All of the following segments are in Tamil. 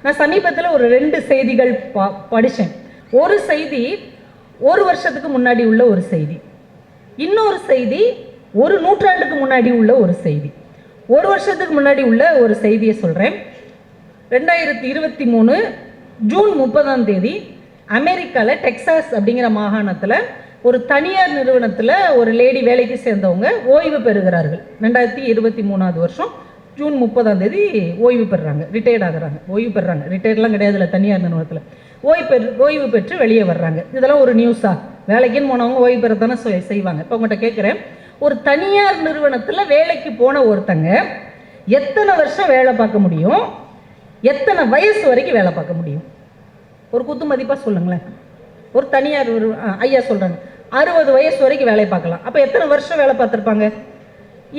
நான் சமீபத்தில் ஒரு 2 செய்திகள் படித்தேன். ஒரு செய்தி 1 வருஷத்துக்கு முன்னாடி உள்ள ஒரு செய்தி, இன்னொரு செய்தி 1 நூற்றாண்டுக்கு முன்னாடி உள்ள ஒரு செய்தி. 1 வருஷத்துக்கு முன்னாடி உள்ள ஒரு செய்தியை சொல்கிறேன். 2023 ஜூன் 30ஆம் தேதி அமெரிக்காவில் டெக்சாஸ் அப்படிங்கிற மாகாணத்தில் ஒரு தனியார் நிறுவனத்தில் ஒரு லேடி வேலைக்கு சேர்ந்தவங்க ஓய்வு பெறுகிறார்கள். 2023ஆவது வருஷம் ஜூன் 30ஆம் தேதி ஓய்வு பெறுறாங்க, ரிட்டையர்ட் ஆகுறாங்க. ஓய்வு பெறுறாங்க, ரிட்டையர்ட்லாம் கிடையாது, இல்லை தனியார் நிறுவனத்தில் ஓய்வு பெற்று வெளியே வர்றாங்க. இதெல்லாம் ஒரு நியூஸா? வேலைக்குன்னு போனவங்க ஓய்வு பெறத்தானே செய்வாங்க. இப்போ உங்கள்கிட்ட கேட்குறேன், ஒரு தனியார் நிறுவனத்தில் வேலைக்கு போன ஒருத்தங்க எத்தனை வருஷம் வேலை பார்க்க முடியும், எத்தனை வயசு வரைக்கும் வேலை பார்க்க முடியும்? ஒரு குத்து மதிப்பாக சொல்லுங்களேன். ஒரு தனியார் ஐயா சொல்கிறாங்க 60 வயசு வரைக்கும் வேலை பார்க்கலாம். அப்போ எத்தனை வருஷம் வேலை பார்த்துருப்பாங்க?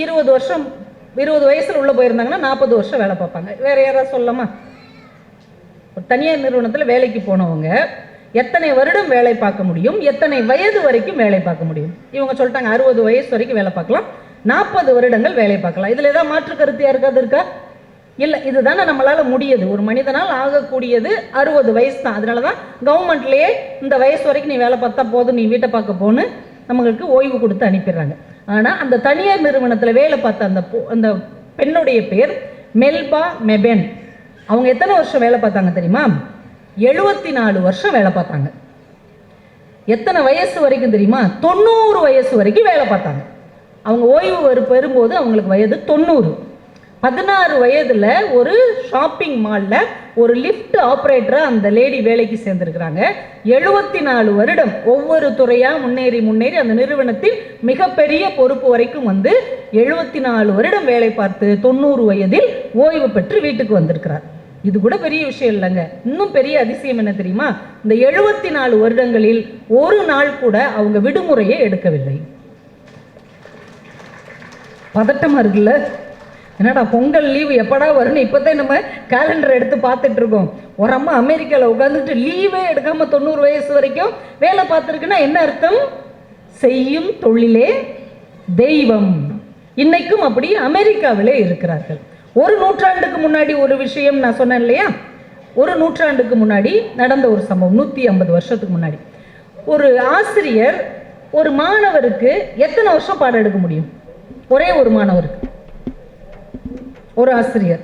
20 வருஷம். 20 வயசில் உள்ளே போயிருந்தாங்கன்னா 40 வருஷம் வேலை பார்ப்பாங்க. வேறு யாராவது சொல்லலாமா? ஒரு தனியார் நிறுவனத்தில் வேலைக்கு போனவங்க எத்தனை வருடம் வேலை பார்க்க முடியும், எத்தனை வயது வரைக்கும் வேலை பார்க்க முடியும்? இவங்க சொல்லிட்டாங்க 60 வயசு வரைக்கும் வேலை பார்க்கலாம், 40 வருடங்கள் வேலை பார்க்கலாம். இதில் ஏதாவது மாற்று கருத்து யாருக்காவது இருக்கா? இல்லை, இதுதானே நம்மளால் முடியுது. ஒரு மனிதனால் ஆகக்கூடியது 60 வயசு தான். அதனால தான் கவர்மெண்ட்லேயே இந்த வயசு வரைக்கும் நீ வேலை பார்த்தா போதும், நீ வீட்டை பார்க்க போன்னு நம்மளுக்கு ஓய்வு கொடுத்து அனுப்பிடுறாங்க. ஆனால் அந்த தனியார் நிறுவனத்தில் வேலை பார்த்த அந்த பெண்ணுடைய பேர் மெல்பா மெபென். அவங்க எத்தனை வருஷம் வேலை பார்த்தாங்க தெரியுமா? 74 வருஷம் வேலை பார்த்தாங்க. எத்தனை வயசு வரைக்கும் தெரியுமா? 90 வயசு வரைக்கும் வேலை பார்த்தாங்க. அவங்க ஓய்வு பெறும்போது அவங்களுக்கு வயது 90. 16 வயதில் ஒரு ஷாப்பிங் மாலில் ஒரு லிஃப்ட் ஆப்ரேட்டராக அந்த லேடி வேலைக்கு சேர்ந்துருக்கிறாங்க. 74 வருடம் ஒவ்வொரு துறையாக முன்னேறி அந்த நிறுவனத்தில் மிகப்பெரிய பொறுப்பு வரைக்கும் வந்து 74 வருடம் வேலை பார்த்து 90 வயதில் ஓய்வு பெற்று வீட்டுக்கு வந்திருக்கிறார். இது கூட பெரிய விஷயம் இல்லைங்க. இன்னும் பெரிய அதிசயம் என்ன தெரியுமா? இந்த 74 வருடங்களில் ஒரு நாள் கூட அவங்க விடுமுறையை எடுக்கவில்லை. பதட்டமாக இருக்குல்ல? என்னடா பொங்கல் லீவு எப்படா வரும்னு இப்போதான் நம்ம கேலண்டர் எடுத்து பார்த்துட்டு இருக்கோம். ஒரு அம்மா அமெரிக்காவில் உட்காந்துட்டு லீவே எடுக்காமல் 90 வயசு வரைக்கும் வேலை பார்த்துருக்குன்னா என்ன அர்த்தம்? செய்யும் தொழிலே தெய்வம். இன்னைக்கும் அப்படி அமெரிக்காவிலே இருக்கிறார்கள். 1 நூற்றாண்டுக்கு முன்னாடி ஒரு விஷயம் நான் சொன்னேன் இல்லையா? 1 நூற்றாண்டுக்கு முன்னாடி நடந்த ஒரு சம்பவம். 150 வருஷத்துக்கு முன்னாடி ஒரு ஆசிரியர் ஒரு மாணவருக்கு எத்தனை வருஷம் பாடம் எடுக்க முடியும்? ஒரே ஒரு மாணவருக்கு, ஒரு ஆசிரியர்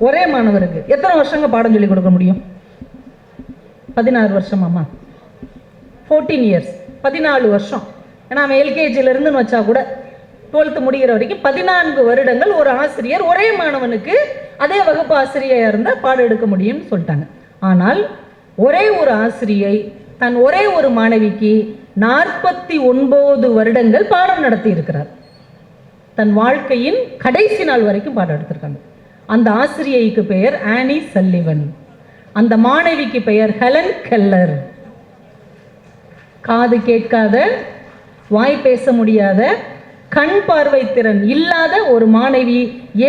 ஒரே மாணவருக்கு எத்தனை வருஷங்க பாடம் சொல்லி கொடுக்க முடியும்? 16 வருஷமாம்மா, 14 இயர்ஸ், 14 வருஷம். ஏன்னா அவன் எல்கேஜியிலேருந்துன்னு வச்சா கூட 12th முடிகிற வரைக்கும் 14 வருடங்கள் ஒரு ஆசிரியர் ஒரே மாணவனுக்கு அதே வகுப்பு ஆசிரியராக இருந்தால் பாடம் எடுக்க முடியும்னு சொல்லிட்டாங்க. ஆனால் ஒரே ஒரு ஆசிரியை தன் ஒரே ஒரு மாணவிக்கு 49 வருடங்கள் பாடம் நடத்தி இருக்கிறார். தன் வாழ்க்கையின் கடைசி நாள் வரைக்கும் பாடம் எடுத்திருக்காங்க. அந்த ஆசிரியைக்கு பெயர் ஆனி சல்லிவன், அந்த மாணவிக்கு பெயர் ஹெலன் கெல்லர். காது கேட்காத, வாய் பேச முடியாத, கண் பார்வை திறன் இல்லாத ஒரு மாணவி,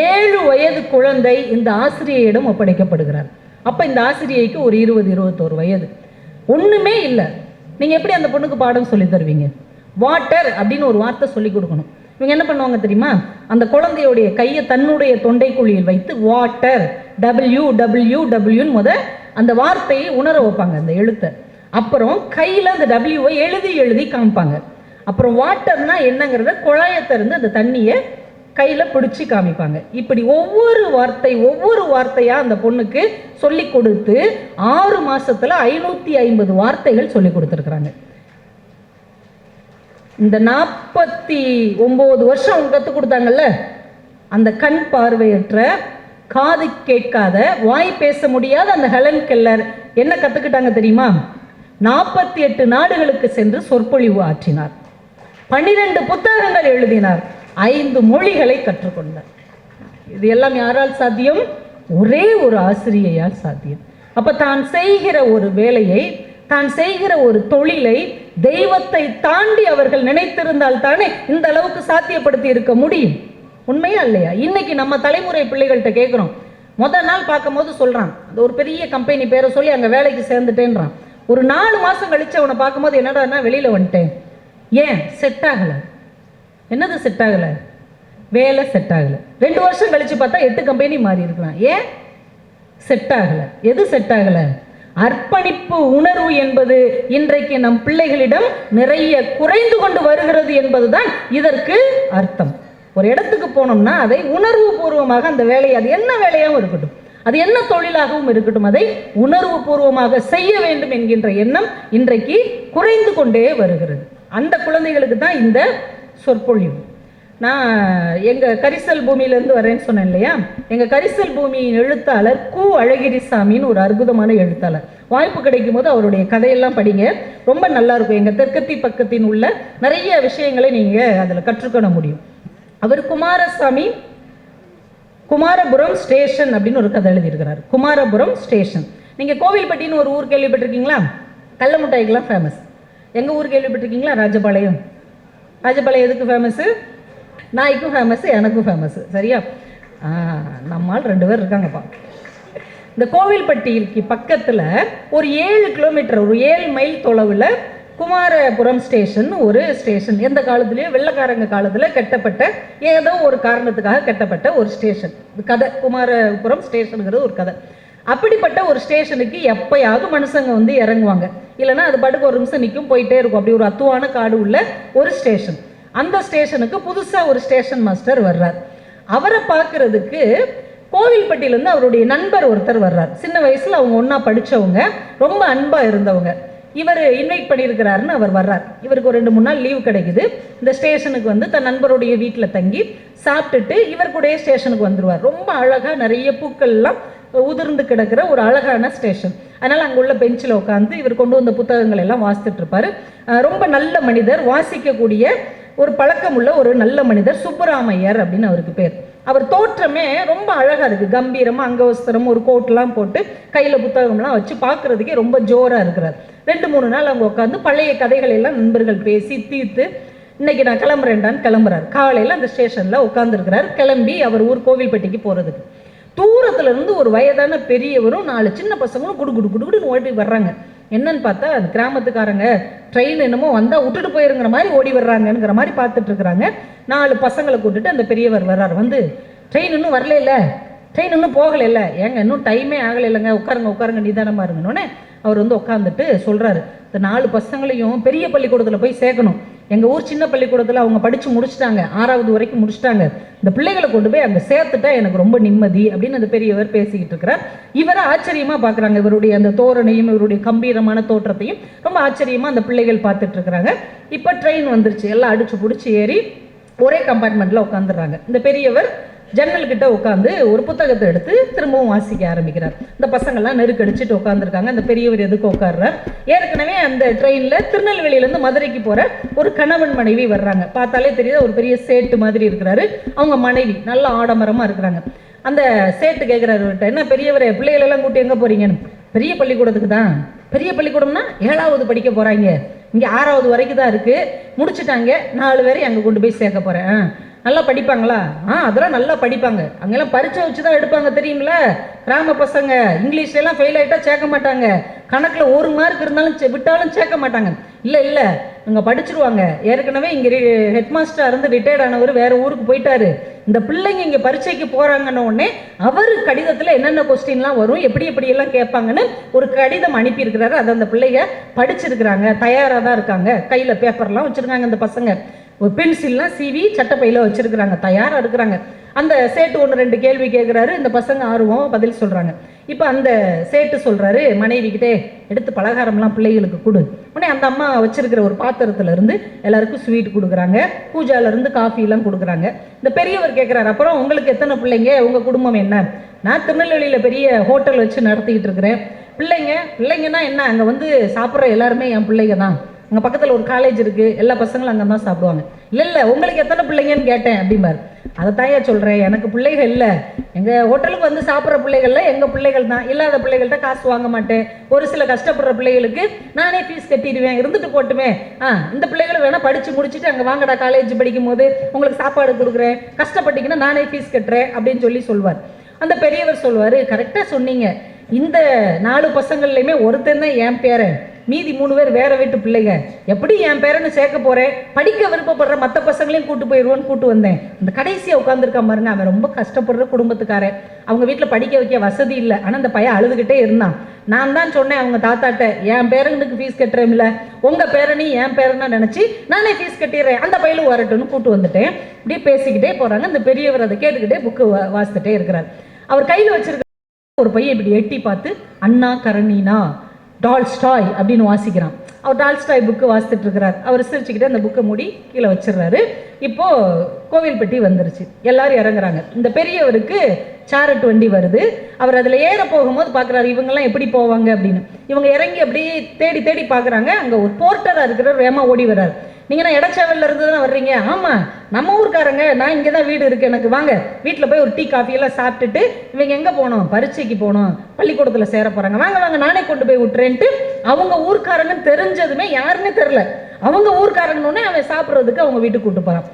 7 வயது குழந்தை இந்த ஆசிரியையிடம் ஒப்படைக்கப்படுகிறார். அப்போ இந்த ஆசிரியைக்கு ஒரு 20-21 வயது. ஒன்றுமே இல்லை. நீங்கள் எப்படி அந்த பொண்ணுக்கு பாடம் சொல்லி தருவீங்க? வாட்டர் அப்படின்னு ஒரு வார்த்தை சொல்லி கொடுக்கணும். இவங்க என்ன பண்ணுவாங்க தெரியுமா? அந்த குழந்தையுடைய கையை தன்னுடைய தொண்டைக்குழியில் வைத்து வாட்டர் WWWன்னு அந்த வார்த்தையை உணர வைப்பாங்க, அந்த எழுத்தை. அப்புறம் கையில் அந்த டபிள்யூவை எழுதி காமிப்பாங்க. அப்புறம் வாட்டர்னா என்னங்கிறத குழாயை திறந்து அந்த தண்ணியை கையில் பிடிச்சி காமிப்பாங்க. இப்படி ஒவ்வொரு வார்த்தையாக அந்த பொண்ணுக்கு சொல்லி கொடுத்து 6 மாசத்துல 550 வார்த்தைகள் சொல்லி கொடுத்துருக்குறாங்க. இந்த 49 வருஷம் அவங்க கற்றுக் கொடுத்தாங்கல்ல, அந்த கண் பார்வையற்ற, காது கேட்காத, வாய் பேச முடியாத அந்த ஹெலன் கெல்லர் என்ன கற்றுக்கிட்டாங்க தெரியுமா? 48 நாடுகளுக்கு சென்று சொற்பொழிவு ஆற்றினார், 12 புத்தகங்கள் எழுதினார், 5 மொழிகளை கற்றுக்கொண்டார். இது எல்லாம் யாரால் சாத்தியம்? ஒரே ஒரு ஆசிரியையால் சாத்தியம். அப்ப தான் செய்கிற ஒரு வேலையை, தான் செய்கிற ஒரு தொழிலை தெய்வத்தை தாண்டி அவர்கள் நினைத்திருந்தால் தானே இந்த அளவுக்கு சாத்தியப்படுத்தி இருக்க முடியும். உண்மையா இல்லையா? இன்னைக்கு நம்ம தலைமுறை பிள்ளைகள்கிட்ட கேட்குறோம். முதல் நாள் பார்க்கும் போது சொல்றான், அது ஒரு பெரிய கம்பெனி பேரை சொல்லி அங்கே வேலைக்கு சேர்ந்துட்டேன்றான். ஒரு 4 மாசம் கழிச்சு அவனை பார்க்கும்போது என்னடா வெளியில வந்துட்டேன். ஏன்? செட் ஆகலை. என்னது செட் ஆகலை? வேலை செட் ஆகலை. 2 வருஷம் கழிச்சு பார்த்தா 8 கம்பெனி மாறி இருக்கலாம். ஏன்? செட் ஆகலை. எது செட் ஆகலை? அர்ப்பணிப்பு உணர்வு என்பது இன்றைக்கு நம் பிள்ளைகளிடம் நிறைய குறைந்து கொண்டு வருகிறது என்பதுதான் இதற்கு அர்த்தம். ஒரு இடத்துக்கு போனோம்னா அதை உணர்வு பூர்வமாக அந்த வேலையை, அது என்ன வேலையாகவும் இருக்கட்டும், அது என்ன தொழிலாகவும் இருக்கட்டும், அதை உணர்வு பூர்வமாக செய்ய வேண்டும் என்கின்ற எண்ணம் இன்றைக்கு குறைந்து கொண்டே வருகிறது. அந்த குழந்தைகளுக்கு தான் இந்த சொற்பொழிவு. நான் எங்கள் கரிசல் பூமியிலேருந்து வரேன்னு சொன்னேன் இல்லையா, எங்கள் கரிசல் பூமியின் எழுத்தாளர் கு அழகிரிசாமின்னு ஒரு அற்புதமான எழுத்தாளர். வாய்ப்பு கிடைக்கும் போது அவருடைய கதையெல்லாம் படிங்க, ரொம்ப நல்லா இருக்கும். எங்கள் தெற்கத்தி பக்கத்தின் உள்ள நிறைய விஷயங்களை நீங்கள் அதில் கற்றுக்கொள்ள முடியும். அவர் குமாரசாமி குமாரபுரம் ஸ்டேஷன் அப்படின்னு ஒரு கதை எழுதியிருக்கிறார். குமாரபுரம் ஸ்டேஷன். நீங்கள் கோவில்பட்டின்னு ஒரு ஊர் கேள்விப்பட்டிருக்கீங்களா? கடல மிட்டாய்க்கெல்லாம் ஃபேமஸ். எங்கள் ஊர் கேள்விப்பட்டிருக்கீங்களா? ராஜபாளையம். ராஜபாளையம் எதுக்கு ஃபேமஸ்ஸு? நாய்க்கும் ஃபேமஸ்ஸு, எனக்கும் ஃபேமஸ்ஸு. சரியா? நம்மால் 2 பேர் இருக்காங்கப்பா. இந்த கோவில்பட்டிக்கு பக்கத்தில் ஒரு 7 கிலோமீட்டர், ஒரு 7 மைல் தொலைவில் குமாரபுரம் ஸ்டேஷன் ஒரு ஸ்டேஷன். எந்த காலத்துலேயும் வெள்ளைக்காரங்க காலத்தில் கட்டப்பட்ட, ஏதோ ஒரு காரணத்துக்காக கட்டப்பட்ட ஒரு ஸ்டேஷன். கதை, குமாரபுரம் ஸ்டேஷனுங்கிறது ஒரு கதை. அப்படிப்பட்ட ஒரு ஸ்டேஷனுக்கு எப்பயாவது மனுஷங்க வந்து இறங்குவாங்க, இல்லைன்னா அது பாட்டுக்கு ஒரு நிமிஷம் நிற்கும், போயிட்டே இருக்கும். அப்படி ஒரு அத்துவான காடு உள்ள ஒரு ஸ்டேஷன். அந்த ஸ்டேஷனுக்கு புதுசாக ஒரு ஸ்டேஷன் மாஸ்டர் வர்றார். அவரை பார்க்கறதுக்கு கோவில்பட்டியிலேருந்து அவருடைய நண்பர் ஒருத்தர் வர்றார். சின்ன வயசில் அவங்க ஒன்றா படித்தவங்க, ரொம்ப அன்பாக இருந்தவங்க. இவர் இன்வைட் பண்ணியிருக்கிறாருன்னு அவர் வர்றார். இவருக்கு ஒரு 2-3 நாள் லீவு கிடைக்குது. இந்த ஸ்டேஷனுக்கு வந்து தன் நண்பருடைய வீட்டில் தங்கி சாப்பிட்டுட்டு இவர் கூடயே ஸ்டேஷனுக்கு வந்துடுவார். ரொம்ப அழகாக நிறைய பூக்கள்லாம் உதிர்ந்து கிடக்கிற ஒரு அழகான ஸ்டேஷன். அதனால் அங்கே உள்ள பெஞ்சில் உட்காந்து இவர் கொண்டு வந்த புத்தகங்கள் எல்லாம் வாசித்துட்டு இருப்பார். ரொம்ப நல்ல மனிதர், வாசிக்கக்கூடிய ஒரு பழக்கம் உள்ள ஒரு நல்ல மனிதர். சுப்பராமையர் அப்படின்னு அவருக்கு பேர். அவர் தோற்றமே ரொம்ப அழகாக இருக்குது, கம்பீரமாக, அங்கவஸ்திரம், ஒரு கோட்லாம் போட்டு கையில் புத்தகம்லாம் வச்சு பார்க்குறதுக்கே ரொம்ப ஜோராக இருக்கிறார். 2-3 நாள் அவங்க உட்காந்து பழைய கதைகள் எல்லாம் நண்பர்கள் பேசி தீர்த்து இன்னைக்கு நான் கிளம்புறேன்டான்னு கிளம்புறாரு. காலையில் அந்த ஸ்டேஷனில் உட்காந்துருக்கிறார். கிளம்பி அவர் ஊர் கோவில்பட்டிக்கு போகிறதுக்கு தூரத்துல இருந்து ஒரு வயதான பெரியவரும் 4 சின்ன பசங்களும் குடுகுடுன்னு ஓடி வர்றாங்க. என்னன்னு பார்த்தா அது கிராமத்துக்காரங்க ட்ரெயின் என்னமோ வந்தால் விட்டுட்டு போயிருங்கிற மாதிரி ஓடி வர்றாங்கங்கிற மாதிரி பார்த்துட்டு இருக்கிறாங்க. 4 பசங்களை கூட்டுட்டு அந்த பெரியவர் வர்றார். வந்து ட்ரெயின் இன்னும் வரல இல்லை, ட்ரெயின் இன்னும் போகலை இல்லை, ஏங்க இன்னும் டைமே ஆகலை இல்லைங்க, உட்காருங்க நிதானமாக இருங்கன்னொன்னே அவர் வந்து உட்காந்துட்டு சொல்கிறாரு, இந்த 4 பசங்களையும் பெரிய பள்ளிக்கூடத்தில் போய் சேர்க்கணும். எங்கள் ஊர் சின்ன பள்ளிக்கூடத்தில் அவங்க படித்து முடிச்சுட்டாங்க, 6வது வரைக்கும் முடிச்சுட்டாங்க. இந்த பிள்ளைகளை கொண்டு போய் அங்கே சேர்த்துட்டா எனக்கு ரொம்ப நிம்மதி அப்படின்னு அந்த பெரியவர் பேசிக்கிட்டு இருக்கிறார். இவரை ஆச்சரியமாக பார்க்குறாங்க. இவருடைய அந்த தோரணையும் இவருடைய கம்பீரமான தோற்றத்தையும் ரொம்ப ஆச்சரியமாக அந்த பிள்ளைகள் பார்த்துட்டு இருக்கிறாங்க. இப்போ ட்ரெயின் வந்துருச்சு, எல்லாம் அடிச்சு பிடிச்சி ஏறி ஒரே கம்பார்ட்மெண்ட்டில் உட்காந்துடுறாங்க. இந்த பெரியவர் ஜன்னல்கிட்ட உட்காந்து ஒரு புத்தகத்தை எடுத்து திரும்பவும் வாசிக்க ஆரம்பிக்கிறார். இந்த பசங்கள்லாம் நெருக்கடிச்சுட்டு உட்காந்துருக்காங்க. அந்த பெரியவர் எதுக்கு உட்கார்றார்? ஏற்கனவே அந்த ட்ரெயினில் திருநெல்வேலியிலேருந்து மதுரைக்கு போகிற ஒரு கணவன் மனைவி வர்றாங்க. பார்த்தாலே தெரியுது ஒரு பெரிய சேட்டு மாதிரி இருக்கிறாரு. அவங்க மனைவி நல்ல ஆடம்பரமாக இருக்கிறாங்க. அந்த சேட்டு கேட்குறாரு, என்ன பெரியவரே, பிள்ளைகளெல்லாம் கூட்டி எங்கே போகிறீங்கன்னு? பெரிய பள்ளிக்கூடத்துக்கு தான். பெரிய பள்ளிக்கூடம்னா 7வது படிக்க போகிறாங்க, இங்கே 6வது வரைக்கும் தான் இருக்குது, முடிச்சுட்டாங்க, 4 பேரை அங்கே கொண்டு போய் சேர்க்க போகிறேன். நல்லா படிப்பாங்களா? அதெல்லாம் நல்லா படிப்பாங்க. அங்கெல்லாம் பரீட்சை வச்சு தான் எடுப்பாங்க தெரியுங்களா? கிராம பசங்க இங்கிலீஷ்லாம் ஃபெயில் ஆகிட்டா சேர்க்க மாட்டாங்க, கணக்கில் 1 மார்க் இருந்தாலும் விட்டாலும் சேர்க்க மாட்டாங்க. இல்லை இங்கே படிச்சிருவாங்க. ஏற்கனவே இங்கே ஹெட்மாஸ்டராக இருந்து ரிட்டையர்ட் ஆனவர் வேறு ஊருக்கு போயிட்டாரு. இந்த பிள்ளைங்க இங்கே பரீட்சைக்கு போகிறாங்கன்னு உடனே அவர் கடிதத்தில் என்னென்ன கொஸ்டின்லாம் வரும், எப்படியெல்லாம் கேட்பாங்கன்னு ஒரு கடிதம் அனுப்பியிருக்கிறாரு. அதை அந்த பிள்ளைங்க படிச்சிருக்கிறாங்க, தயாராக தான் இருக்காங்க. கையில் பேப்பர்லாம் வச்சுருக்காங்க. அந்த பசங்க ஒரு பென்சில்லாம் சீவி சட்டப்பையில் வச்சுருக்கிறாங்க, தயாராக இருக்கிறாங்க. அந்த சேட்டு 1-2 கேள்வி கேட்குறாரு. இந்த பசங்க ஆர்வம் பதில் சொல்கிறாங்க. இப்போ அந்த சேட்டு சொல்கிறாரு மனைவிக்கிட்டே, எடுத்து பலகாரம்லாம் பிள்ளைகளுக்கு கொடு. உடனே அந்த அம்மா வச்சிருக்கிற ஒரு பாத்திரத்துலேருந்து எல்லாருக்கும் ஸ்வீட் கொடுக்குறாங்க, பூஜாலேருந்து காஃபிலாம் கொடுக்குறாங்க. இந்த பெரியவர் கேட்குறாரு, அப்புறம் உங்களுக்கு எத்தனை பிள்ளைங்க, உங்கள் குடும்பம் என்ன? நான் திருநெல்வேலியில் பெரிய ஹோட்டல் வச்சு நடத்திக்கிட்டு இருக்கிறேன். பிள்ளைங்கன்னா என்ன, அங்கே வந்து சாப்பிட்ற எல்லாருமே என் பிள்ளைங்க தான். அங்கே பக்கத்தில் ஒரு காலேஜ் இருக்குது, எல்லா பசங்களும் அங்கே தான் சாப்பிடுவாங்க. இல்லை உங்களுக்கு எத்தனை பிள்ளைங்கன்னு கேட்டேன் அப்படிம்பார். அதை தாயா சொல்கிறேன், எனக்கு பிள்ளைகள் இல்லை, எங்கள் ஹோட்டலுக்கு வந்து சாப்பிட்ற பிள்ளைகள்ல எங்கள் பிள்ளைகள் தான். இல்லாத பிள்ளைகள்கிட்ட காசு வாங்க மாட்டேன். ஒரு சில கஷ்டப்படுற பிள்ளைகளுக்கு நானே ஃபீஸ் கட்டிடுவேன், இருந்துட்டு போட்டுமே. இந்த பிள்ளைகளை வேணால் படித்து முடிச்சுட்டு அங்கே வாங்கடா, காலேஜ் படிக்கும் போது உங்களுக்கு சாப்பாடு கொடுக்குறேன், கஷ்டப்பட்டீங்கன்னா நானே ஃபீஸ் கட்டுறேன் அப்படின்னு சொல்லுவார். அந்த பெரியவர் சொல்லுவார், கரெக்டாக சொன்னீங்க, இந்த 4 பசங்கள்லையுமே ஒருத்தன் தான் என் பேரன், மீதி 3 பேர் வேற வீட்டு பிள்ளைங்க, எப்படி என் பேரன்னு சேர்க்க போறேன், படிக்க விருப்பப்படுற மற்ற பசங்களையும் கூட்டு போயிடுவோன்னு கூட்டு வந்தேன். அந்த கடைசியாக உட்காந்துருக்கான் பாருங்க, அவன் ரொம்ப கஷ்டப்படுற குடும்பத்துக்காரன். அவங்க வீட்டில் படிக்க வைக்க வசதி இல்லை. ஆனால் அந்த பையன் அழுதுகிட்டே இருந்தான். நான் தான் சொன்னேன் அவங்க தாத்தாட்ட, என் பேரனுக்கு ஃபீஸ் கட்டுறேன்ல, உங்கள் பேரனி என் பேரனா நினச்சி நானே ஃபீஸ் கட்டிடுறேன், அந்த பையலும் வரட்டும்னு கூட்டு வந்துட்டேன். இப்படியே பேசிக்கிட்டே போகிறாங்க. அந்த பெரியவர் அதை கேட்டுக்கிட்டே புக்கு வாசித்துட்டே இருக்கிறார். அவர் கையில் வச்சிருக்க ஒரு பையன் இப்படி எட்டி பார்த்து அண்ணா கரணினா டால்ஸ்டாய் அப்படின்னு வாசிக்கிறான். அவர் டால்ஸ்டாய் புக்கு வாசித்துட்டு இருக்கிறார். அவர் சிரிச்சுக்கிட்டே அந்த புக்கை மூடி கீழே வச்சிடுறாரு. இப்போ கோவில்பட்டி வந்துருச்சு, எல்லாரும் இறங்குறாங்க. இந்த பெரியவருக்கு சேரட் வண்டி வருது. அவர் அதில் ஏற போகும்போது பார்க்குறாரு, இவங்கெல்லாம் எப்படி போவாங்க அப்படின்னு. இவங்க இறங்கி அப்படியே தேடி தேடி பார்க்குறாங்க. அங்கே ஒரு போர்ட்டராக இருக்கிற வேமா ஓடி வர்றாரு. நீங்கள் நான் இடச்சேவலில் இருந்து தானே வர்றீங்க? ஆமாம், நம்ம ஊருக்காரங்க, நான் இங்கே தான் வீடு இருக்குது எனக்கு, வாங்க வீட்டில் போய் ஒரு டீ காஃபியெல்லாம் சாப்பிட்டுட்டு இவங்க எங்கே போகணும், பரீட்சைக்கு போகணும், பள்ளிக்கூடத்தில் சேர போகிறாங்க, வாங்க வாங்க நானே கொண்டு போய் விட்டுறேன்ட்டு அவங்க ஊருக்காரங்கன்னு தெரிஞ்சதுமே யாருன்னே தெரில, அவங்க ஊருக்காரங்கன்னொன்னே அவன் சாப்பிட்றதுக்கு அவங்க வீட்டுக்கு கூப்பிட்டு போகிறான்.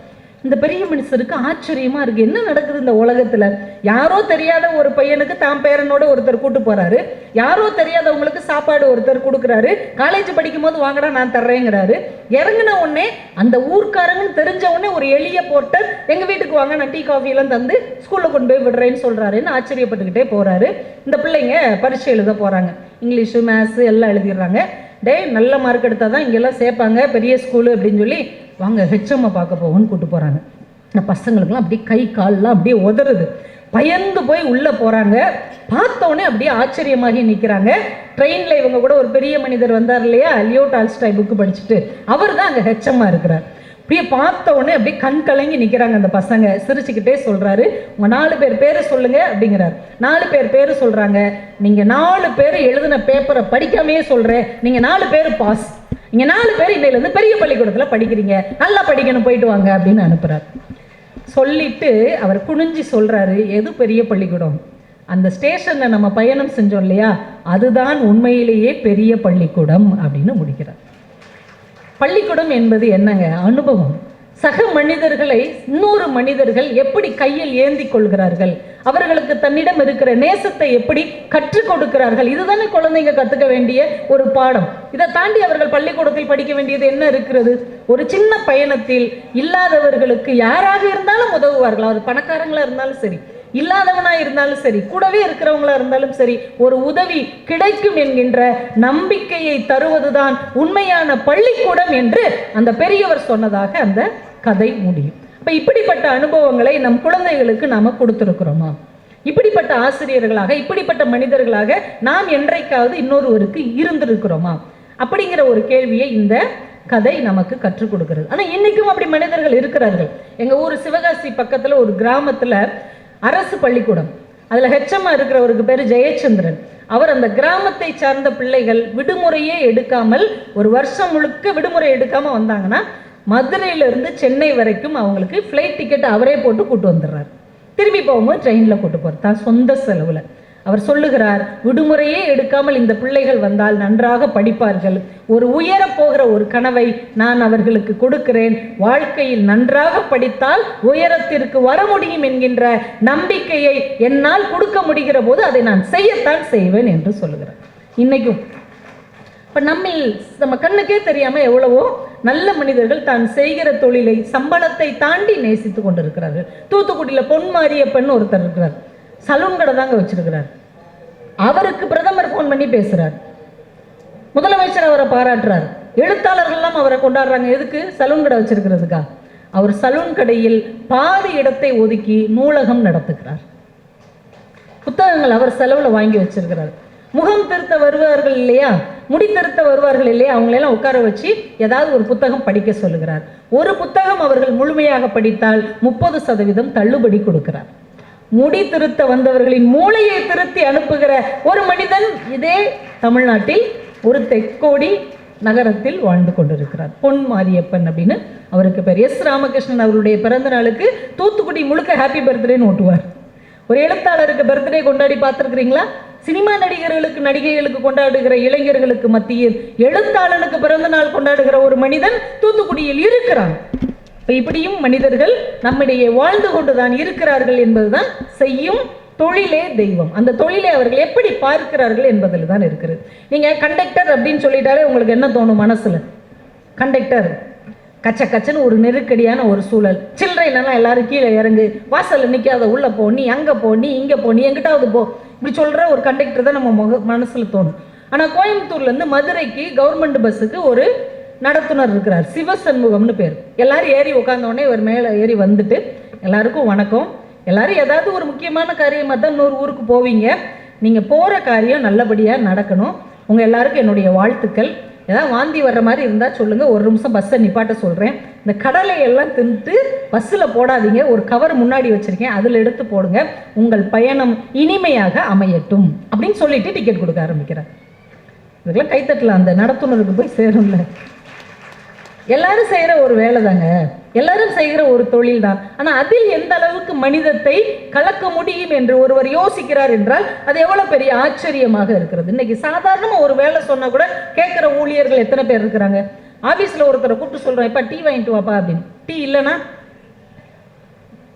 இந்த பெரிய மனுஷருக்கு ஆச்சரியமா இருக்கு, என்ன நடக்குது இந்த உலகத்துல? யாரோ தெரியாத ஒரு பையனுக்கு தாம் பேரனோட ஒருத்தர் கூட்டு போறாரு, யாரோ தெரியாதவங்களுக்கு சாப்பாடு ஒருத்தர் கொடுக்குறாரு, காலேஜ் படிக்கும் போது வாங்கடா நான் தர்றேங்கிறாரு. இறங்கின உடனே அந்த ஊர்க்காரங்கன்னு தெரிஞ்ச உடனே ஒரு எளிய போர்ட்டர் எங்க வீட்டுக்கு வாங்க நான் டீ காஃபி எல்லாம் தந்து ஸ்கூல்ல கொண்டு போய் விடுறேன்னு சொல்றாருன்னு ஆச்சரியப்பட்டுக்கிட்டே போறாரு. இந்த பிள்ளைங்க பரீட்சை எழுத போறாங்க, இங்கிலீஷு மேத்ஸ் எல்லாம் எழுதிடுறாங்க. நல்ல மார்க் எடுத்தால் தான் இங்கெல்லாம் சேர்ப்பாங்க பெரிய ஸ்கூலு அப்படின்னு சொல்லி வாங்க ஹெச்எம்மை பார்க்க போவோன்னு கூப்பிட்டு போகிறாங்க. இந்த பசங்களுக்குலாம் அப்படியே கை கால்லாம் அப்படியே உதறுது, பயந்து போய் உள்ளே போகிறாங்க. பார்த்தோன்னே அப்படியே ஆச்சரியமாகி நிற்கிறாங்க. ட்ரெயினில் இவங்க கூட ஒரு பெரிய மனிதர் வந்தார் இல்லையா, லியோ டால்ஸ்டாய் புக்கு படிச்சுட்டு, அவர் தான் அங்கே ஹெச்எம்மாக இருக்கிறார். அப்படியே பார்த்த உடனே அப்படியே கண் கலங்கி நிற்கிறாங்க அந்த பசங்க. சிரிச்சுக்கிட்டே சொல்கிறாரு, உங்கள் 4 பேர் பேரை சொல்லுங்க அப்படிங்கிறார். 4 பேர் பேர் சொல்கிறாங்க. நீங்கள் 4 பேர் எழுதின பேப்பரை படிக்காமையே சொல்கிறேன், நீங்கள் 4 பேர் பாஸ், நீங்கள் 4 பேர் இன்னையிலேருந்து பெரிய பள்ளிக்கூடத்தில் படிக்கிறீங்க, நல்லா படிக்கணும், போயிட்டு வாங்க அப்படின்னு அனுப்புகிறார். சொல்லிட்டு அவர் குனிஞ்சி சொல்கிறாரு, எது பெரிய பள்ளிக்கூடம்? அந்த ஸ்டேஷனில் நம்ம பயணம் செஞ்சோம் இல்லையா, அதுதான் உண்மையிலேயே பெரிய பள்ளிக்கூடம் அப்படின்னு முடிக்கிறார். பள்ளிக்கூடம் என்பது என்னங்க? அனுபவம். சக மனிதர்களை இன்னொரு மனிதர்கள் எப்படி கையில் ஏந்தி கொள்கிறார்கள், அவர்களுக்கு தன்னிடம் இருக்கிற நேசத்தை எப்படி கற்றுக் கொடுக்கிறார்கள், இதுதானே குழந்தைங்க கற்றுக்க வேண்டிய ஒரு பாடம். இதை தாண்டி அவர்கள் பள்ளிக்கூடத்தில் படிக்க வேண்டியது என்ன இருக்கிறது? ஒரு சின்ன பயணத்தில் இல்லாதவர்களுக்கு யாராக இருந்தாலும் உதவுவார்கள். அவர் பணக்காரங்களா இருந்தாலும் சரி, இல்லாதவனா இருந்தாலும் சரி, கூடவே இருக்கிறவங்களா இருந்தாலும் சரி, ஒரு உதவி கிடைக்கும் என்கின்ற நம்பிக்கையை தருவதுதான் உண்மையான பள்ளிக்கூடம் என்று அந்த பெரியவர் சொன்னதாக அந்த கதை முடியும். இப்ப இப்படிப்பட்ட அனுபவங்களை நம் குழந்தைகளுக்கு நாம கொடுத்திருக்கிறோமா? இப்படிப்பட்ட ஆசிரியர்களாக, இப்படிப்பட்ட மனிதர்களாக நாம் என்றைக்காவது இன்னொருவருக்கு இருந்திருக்கிறோமா? அப்படிங்கிற ஒரு கேள்வியை இந்த கதை நமக்கு கற்றுக் கொடுக்கிறது. ஆனா இன்னைக்கும் அப்படி மனிதர்கள் இருக்கிறார்கள். எங்க ஊர் சிவகாசி பக்கத்துல ஒரு கிராமத்துல அரசு பள்ளிக்கூடம், அதுல ஹெச்எம்மா இருக்கிறவருக்கு பேரு ஜெயச்சந்திரன். அவர் அந்த கிராமத்தை சார்ந்த பிள்ளைகள் விடுமுறையே எடுக்காமல், ஒரு வருஷம் முழுக்க விடுமுறை எடுக்காம வந்தாங்கன்னா மதுரையிலிருந்து சென்னை வரைக்கும் அவங்களுக்கு ஃப்ளைட் டிக்கெட் அவரே போட்டு கூட்டு வந்துடுறார். திரும்பி போகும்போது ட்ரெயினில் கூட்டு போகிறார், தான் சொந்த செலவில். அவர் சொல்லுகிறார், விடுமுறையே எடுக்காமல் இந்த பிள்ளைகள் வந்தால் நன்றாக படிப்பார்கள், ஒரு உயர போகிற ஒரு கனவை நான் அவர்களுக்கு கொடுக்கிறேன், வாழ்க்கையில் நன்றாக படித்தால் உயரத்திற்கு வர முடியும் என்கின்ற நம்பிக்கையை என்னால் கொடுக்க முடிகிற போது அதை நான் செய்யத்தான் செய்வேன் என்று சொல்லுகிறார். இன்னைக்கும் இப்போ நம்ம கண்ணுக்கே தெரியாமல் எவ்வளவோ நல்ல மனிதர்கள் தான் செய்கிற தொழிலை சம்பளத்தை தாண்டி நேசித்து கொண்டிருக்கிறார்கள். தூத்துக்குடியில் பொன்மாரியப்பன் ஒருத்தர் இருக்கிறார், சலூன் கடை தாங்க வச்சிருக்கிறார். அவருக்கு பிரதமர் ஃபோன் பண்ணி பேசுறார், முதலமைச்சர் அவரை பாராட்டுறார், எழுத்தாளர்கள்லாம் அவரை கொண்டாடுறாங்க. எதுக்கு? சலூன் கடை வச்சிருக்கிறதுக்கா? அவர் சலூன் கடையில் பாதி இடத்தை ஒதுக்கி நூலகம் நடத்துகிறார். புத்தகங்கள் அவர் செலவில் வாங்கி வச்சிருக்கிறார். முகம் திருத்த வருவார்கள் இல்லையா, முடி திருத்த வருவார்கள் இல்லையா, அவங்களெல்லாம் உட்கார வச்சு ஏதாவது ஒரு புத்தகம் படிக்க சொல்லுகிறார். ஒரு புத்தகம் அவர்கள் முழுமையாக படித்தால் 30% தள்ளுபடி கொடுக்கிறார். முடி திருத்த வந்தவர்களின் மூளையை திருத்தி அனுப்புகிற ஒரு மனிதன் இதே தமிழ்நாட்டில் ஒரு தெக்கோடி நகரத்தில் வாழ்ந்து கொண்டிருக்கிறார். பொன் மாரியப்பன் அப்படின்னு அவருக்கு பேர். எஸ் ராமகிருஷ்ணன் அவருடைய பிறந்த நாளுக்கு தூத்துக்குடி முழுக்க ஹாப்பி பர்த்டேன்னு ஓட்டுவார். ஒரு எழுத்தாளருக்கு பர்த்டே கொண்டாடி பார்த்துருக்கிறீங்களா? சினிமா நடிகர்களுக்கு, நடிகைகளுக்கு கொண்டாடுகிற இளைஞர்களுக்கு மத்தியில் எழுத்தாளனுக்கு பிறந்த நாள் கொண்டாடுகிற ஒரு மனிதன் தூத்துக்குடியில் இருக்கிறான். இப்படியும் மனிதர்கள் நம்மிடையே வாழ்ந்து கொண்டுதான் இருக்கிறார்கள் என்பதுதான் செய்யும் தொழிலே தெய்வம். அந்த தொழிலை அவர்கள் எப்படி பார்க்கிறார்கள் என்பதில் தான் இருக்கிறது. நீங்கள் கண்டக்டர் அப்படின்னு சொல்லிட்டாலே உங்களுக்கு என்ன தோணும் மனசில்? கண்டக்டர் கச்ச கச்சன்னு ஒரு நெருக்கடியான ஒரு சூழல். சில்லறைலாம் எல்லாரும் கீழே இறங்கு, வாசலில் நிற்காத, உள்ளே போ, நீ அங்கே போ, நீ இங்கே போ, நீ எங்கிட்டாவது போ, இப்படி சொல்கிற ஒரு கண்டக்டர் தான் நம்ம மனசில் தோணும். ஆனால் கோயம்புத்தூர்லேருந்து மதுரைக்கு கவர்மெண்ட் பஸ்ஸுக்கு ஒரு நடத்துனர் இருக்கிறார், சிவசண்முகம்னு பேர். எல்லாரும் ஏறி உட்காந்தோடனே ஒரு மேலே ஏறி வந்துட்டு, எல்லாருக்கும் வணக்கம், எல்லாரும் ஏதாவது ஒரு முக்கியமான காரியமாக தான் இன்னொரு ஊருக்கு போவீங்க, நீங்கள் போகிற காரியம் நல்லபடியாக நடக்கணும், உங்கள் எல்லாருக்கும் என்னுடைய வாழ்த்துக்கள். ஏதாவது வாந்தி வர்ற மாதிரி இருந்தால் சொல்லுங்கள், ஒரு நிமிஷம் பஸ்ஸை நிப்பாட்ட சொல்கிறேன். இந்த கடலை எல்லாம் தின்ட்டு பஸ்ஸில் போடாதீங்க, ஒரு கவர் முன்னாடி வச்சுருக்கேன், அதில் எடுத்து போடுங்க, உங்கள் பயணம் இனிமையாக அமையட்டும் அப்படின்னு சொல்லிட்டு டிக்கெட் கொடுக்க ஆரம்பிக்கிறார். இதுக்கெல்லாம் கைத்தட்டலாம், அந்த நடத்துனருக்கு போய் சேரும்ல. எல்லாரும் செய்கிற ஒரு வேலை தாங்க, எல்லாரும் செய்கிற ஒரு தொழில் தான். ஆனால் அதில் எந்த அளவுக்கு மனிதத்தை கலக்க முடியும் என்று ஒருவர் யோசிக்கிறார் என்றால் அது எவ்வளோ பெரிய ஆச்சரியமாக இருக்கிறது. இன்னைக்கு சாதாரணமாக ஒரு வேலை சொன்னால் கூட கேட்குற ஊழியர்கள் எத்தனை பேர் இருக்கிறாங்க? ஆஃபீஸில் ஒருத்தரை கூப்பிட்டு சொல்கிறேன், இப்போ டீ வாங்கிட்டு வாப்பா அப்படின்னு. டீ இல்லைன்னா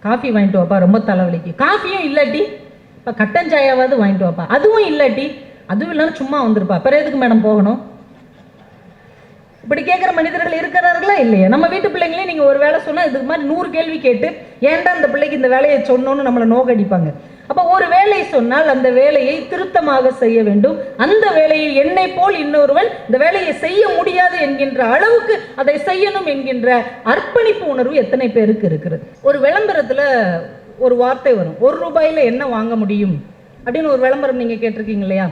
காஃபி வாங்கிட்டு வாப்பா, ரொம்ப தலைவலிக்கு. காஃபியும் இல்லாட்டி இப்போ கட்டன் சாயாவது வாங்கிட்டு வாப்பா. அதுவும் இல்லாட்டி, அதுவும் இல்லைன்னா சும்மா வந்துருப்பா, பிற எதுக்கு மேடம் போகணும்? இப்படி கேட்குற மனிதர்கள் இருக்கிறார்களா இல்லையா? நம்ம வீட்டு பிள்ளைங்களே நீங்கள் ஒரு வேலை சொன்னால் இதுக்கு மாதிரி 100 கேள்வி கேட்டு ஏன்டா அந்த பிள்ளைக்கு இந்த வேலையை சொன்னோன்னு நம்மளை நோக்கடிப்பாங்க. அப்போ ஒரு வேலையை சொன்னால் அந்த வேலையை திருத்தமாக செய்ய வேண்டும். அந்த வேலையில் என்னை போல் இன்னொருவன் இந்த வேலையை செய்ய முடியாது என்கின்ற அளவுக்கு அதை செய்யணும் என்கின்ற அர்ப்பணிப்பு உணர்வு எத்தனை பேருக்கு இருக்கிறது? ஒரு விளம்பரத்தில் ஒரு வார்த்தை வரும், 1 ரூபாயில் என்ன வாங்க முடியும் அப்படின்னு ஒரு விளம்பரம் நீங்கள் கேட்டிருக்கீங்க இல்லையா?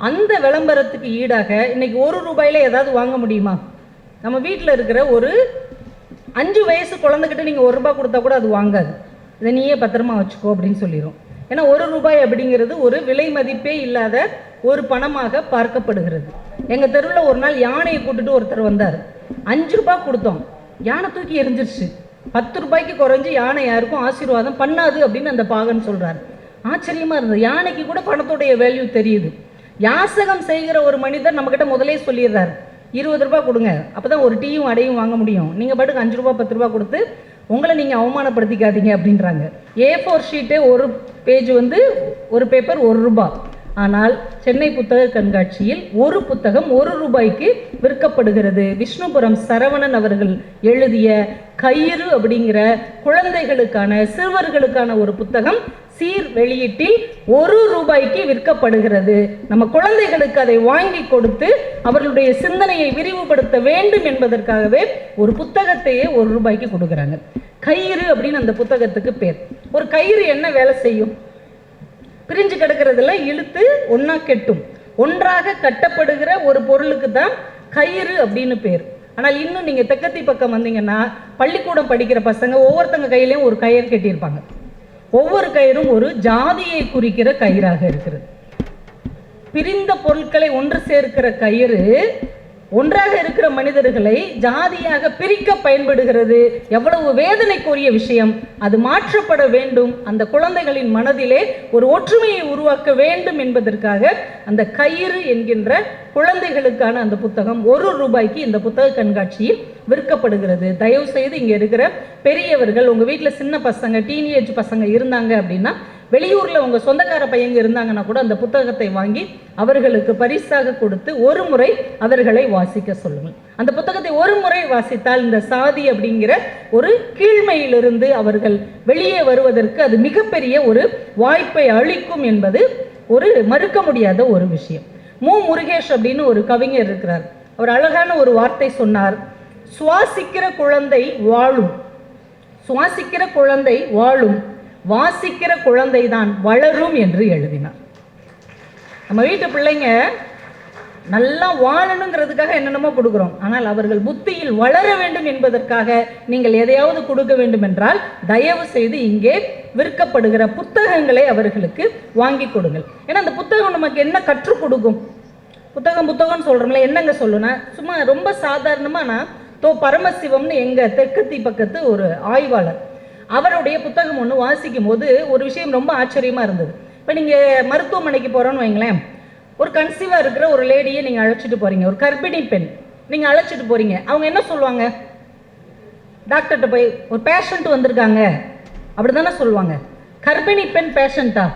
அந்த விளம்பரத்துக்கு ஈடாக இன்னைக்கு 1 ரூபாயில் ஏதாவது வாங்க முடியுமா? நம்ம வீட்டில் இருக்கிற ஒரு 5 வயசு குழந்தைகிட்ட நீங்கள் 1 ரூபாய் கொடுத்தா கூட அது வாங்காது, இதை நீயே பத்திரமா வச்சுக்கோ அப்படின்னு சொல்லிடும். ஏன்னா 1 ரூபாய் அப்படிங்கிறது ஒரு விலை மதிப்பே இல்லாத ஒரு பணமாக பார்க்கப்படுகிறது. எங்கள் தெருவில் ஒரு நாள் யானையை கூட்டுட்டு ஒருத்தர் வந்தார். 5 ரூபாய் கொடுத்தோம், யானை தூக்கி எரிஞ்சிருச்சு. 10 ரூபாய்க்கு குறைஞ்சி யானை யாருக்கும் ஆசீர்வாதம் பண்ணாது அப்படின்னு அந்த பாகன் சொல்கிறார். ஆச்சரியமாக இருந்தது. யானைக்கு கூட பணத்தோடைய வேல்யூ தெரியுது. யாசகம் செய்கிற ஒரு மனிதர் நம்மக்கிட்ட முதலே சொல்லிடுறாரு, 20 ரூபாய் கொடுங்க, அப்போ தான் ஒரு டீயும் அடையும் வாங்க முடியும், நீங்கள் பாட்டுக்கு 5 ரூபாய் 10 ரூபாய் கொடுத்து உங்களை நீங்கள் அவமானப்படுத்திக்காதீங்க அப்படின்றாங்க. A4 ஷீட்டு ஒரு பேஜ் ஒரு பேப்பர் 1 ரூபாய். ஆனால் சென்னை புத்தக கண்காட்சியில் ஒரு புத்தகம் 1 ரூபாய்க்கு விற்கப்படுகிறது. விஷ்ணுபுரம் சரவணன் அவர்கள் எழுதிய கயிறு அப்படிங்கிற குழந்தைகளுக்கான சிறுவர்களுக்கான ஒரு புத்தகம் சீர் வெளியீட்டில் 1 ரூபாய்க்கு விற்கப்படுகிறது. நம்ம குழந்தைகளுக்கு அதை வாங்கி கொடுத்து அவர்களுடைய சிந்தனையை விரிவுபடுத்த வேண்டும் என்பதற்காகவே ஒரு புத்தகத்தையே 1 ரூபாய்க்கு கொடுக்குறாங்க. கயிறு அப்படின்னு அந்த புத்தகத்துக்கு பேர். ஒரு கயிறு என்ன வேலை செய்யும்? பிரிஞ்சு கிடக்கிறதுல இழுத்து ஒன்றா கெட்டும். ஒன்றாக கட்டப்படுகிற ஒரு பொருளுக்கு தான் கயிறு அப்படின்னு பேர். ஆனால் இன்னும் நீங்கள் தெக்கத்தி பக்கம் வந்தீங்கன்னா பள்ளிக்கூடம் படிக்கிற பசங்க ஒவ்வொருத்தங்க கையிலையும் ஒரு கயிறு கட்டியிருப்பாங்க. ஒவ்வொரு கயிறும் ஒரு ஜாதியை குறிக்கிற கயிறாக இருக்கிறது. பிரிந்த பொருட்களை ஒன்று சேர்க்கிற கயிறு ஒன்றாக இருக்கிற மனிதர்களை ஜாதியாக பிரிக்க பயன்படுகிறது. எவ்வளவு வேதனைக்குரிய விஷயம்! அது மாற்றப்பட வேண்டும். அந்த குழந்தைகளின் மனதிலே ஒரு ஒற்றுமையை உருவாக்க வேண்டும் என்பதற்காக அந்த கயிறு என்கின்ற குழந்தைகளுக்கான அந்த புத்தகம் 1 ரூபாய்க்கு இந்த புத்தக கண்காட்சியில் விற்கப்படுகிறது. தயவு செய்து இங்கே இருக்கிற பெரியவர்கள், உங்கள் வீட்டில் சின்ன பசங்க, டீனேஜ் பசங்க இருந்தாங்க அப்படின்னா, வெளியூரில் உங்கள் சொந்தக்கார பையங்க இருந்தாங்கன்னா கூட அந்த புத்தகத்தை வாங்கி அவர்களுக்கு பரிசாக கொடுத்து ஒரு முறை அவர்களை வாசிக்க சொல்லுங்கள். அந்த புத்தகத்தை ஒரு முறை வாசித்தால் இந்த சாதி அப்படிங்கிற ஒரு கீழ்மையிலிருந்து அவர்கள் வெளியே வருவதற்கு அது மிகப்பெரிய ஒரு வாய்ப்பை அளிக்கும் என்பது ஒரு மறுக்க முடியாத ஒரு விஷயம். முருகேஷ் அப்படின்னு ஒரு கவிஞர் இருக்கிறார். அவர் அழகான ஒரு வார்த்தை சொன்னார், சுவாசிக்கிற குழந்தை வாழும், சுவாசிக்கிற குழந்தை வாழும், வாசிக்கிற குழந்தை தான் வளரும் என்று எழுதினார். நம்ம வீட்டு பிள்ளைங்க நல்லா வாழணுங்கிறதுக்காக என்னென்னமோ கொடுக்குறோம். ஆனால் அவர்கள் புத்தியில் வளர வேண்டும் என்பதற்காக நீங்கள் எதையாவது கொடுக்க வேண்டும் என்றால் தயவு செய்து இங்கே விற்கப்படுகிற புத்தகங்களை அவர்களுக்கு வாங்கி கொடுங்கள். ஏன்னா அந்த புத்தகம் நமக்கு என்ன கற்றுக் கொடுக்கும்? புத்தகம்னு சொல்கிறோம்ல, என்னங்க சொல்லுனா, சும்மா ரொம்ப சாதாரணமாக நான் பரமசிவம்னு எங்கள் தெற்கத்தி பக்கத்து ஒரு ஆய்வாளர், அவருடைய புத்தகம் ஒன்று வாசிக்கும் போது ஒரு விஷயம் ரொம்ப ஆச்சரியமாக இருந்தது. இப்போ நீங்கள் மருத்துவமனைக்கு போகிறோன்னு வைங்களேன், ஒரு கன்சீவாக இருக்கிற ஒரு லேடியை நீங்கள் அழைச்சிட்டு போகிறீங்க, ஒரு கர்ப்பிணி பெண் நீங்கள் அழைச்சிட்டு போகிறீங்க. அவங்க என்ன சொல்லுவாங்க? டாக்டர்கிட்ட போய் ஒரு பேஷண்ட் வந்திருக்காங்க அப்படி தானே சொல்லுவாங்க. கர்ப்பிணி பெண் பேஷண்ட்டா?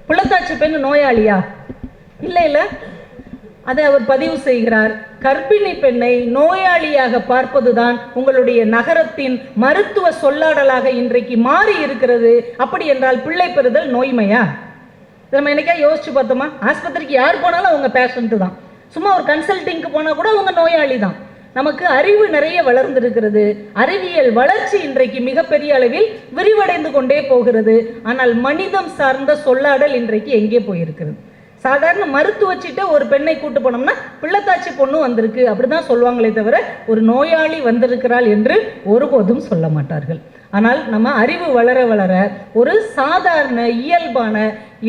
புள்ளத்தாச்சி பெண் நோயாளியா? இல்லை இல்லை, அதை அவர் பதிவு செய்கிறார். கர்ப்பிணி பெண்ணை நோயாளியாக பார்ப்பதுதான் உங்களுடைய நகரத்தின் மருத்துவ சொல்லாடலாக இன்றைக்கு மாறி இருக்கிறது. அப்படி என்றால் பிள்ளை பெறுதல் நோய்மையா? நம்ம என்னைக்கா யோசிச்சு பார்த்தோமா? ஆஸ்பத்திரிக்கு யார் போனாலும் அவங்க பேஷண்ட்டு தான். சும்மா ஒரு கன்சல்டிங்க்கு போனால் கூட அவங்க நோயாளி தான். நமக்கு அறிவு நிறைய வளர்ந்திருக்கிறது. அறிவியல் வளர்ச்சி இன்றைக்கு மிகப்பெரிய அளவில் விரிவடைந்து கொண்டே போகிறது. ஆனால் மனிதம் சார்ந்த சொல்லாடல் இன்றைக்கு எங்கே போயிருக்கிறது? சாதாரண மருத்துவச்சிட்ட ஒரு பெண்ணை கூட்டு போனோம்னா பிள்ளைத்தாச்சி பொண்ணு வந்திருக்கு அப்படிதான் சொல்லுவாங்களே தவிர ஒரு நோயாளி வந்திருக்கிறாள் என்று ஒருபோதும் சொல்ல மாட்டார்கள். ஆனால் நம்ம அறிவு வளர வளர ஒரு சாதாரண இயல்பான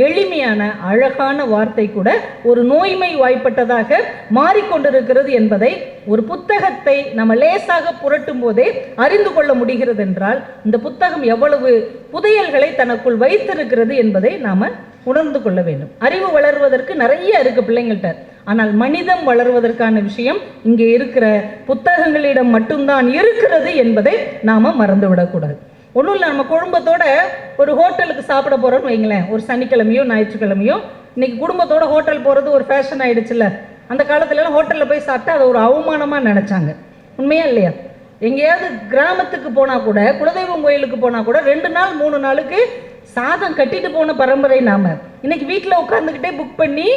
எளிமையான அழகான வார்த்தை கூட ஒரு நோய்மை வாய்ப்பட்டதாக மாறிக்கொண்டிருக்கிறது என்பதை ஒரு புத்தகத்தை நம்ம லேசாக புரட்டும் போதே அறிந்து கொள்ள முடிகிறது என்றால் இந்த புத்தகம் எவ்வளவு புதையல்களை தனக்குள் வைத்திருக்கிறது என்பதை நாம உணர்ந்து கொள்ள வேண்டும். அறிவு வளர்வதற்கு நிறைய இருக்கு பிள்ளைங்கள்ட்ட. ஆனால் மனிதம் வளர்வதற்கான விஷயம் இங்கே இருக்கிற புத்தகங்களிடம் மட்டும்தான் இருக்கிறது என்பதை நாம மறந்து விடக்கூடாது. ஒன்றும் இல்லை, நம்ம குடும்பத்தோட ஒரு ஹோட்டலுக்கு சாப்பிட போகிறோன்னு வைங்களேன். ஒரு சனிக்கிழமையோ ஞாயிற்றுக்கிழமையோ இன்னைக்கு குடும்பத்தோட ஹோட்டல் போகிறது ஒரு ஃபேஷன் ஆயிடுச்சுல்ல. அந்த காலத்துலலாம் ஹோட்டலில் போய் சாப்பிட்டா அதை ஒரு அவமானமாக நினச்சாங்க. உண்மையா இல்லையா? எங்கேயாவது கிராமத்துக்கு போனால் கூட, குலதெய்வம் கோயிலுக்கு போனால் கூட 2 நாள் 3 நாளுக்கு சாதம் கட்டிட்டு போன பரம்பரை நாம. இன்னைக்கு வீட்டில் உட்காந்துக்கிட்டே புக் பண்ணி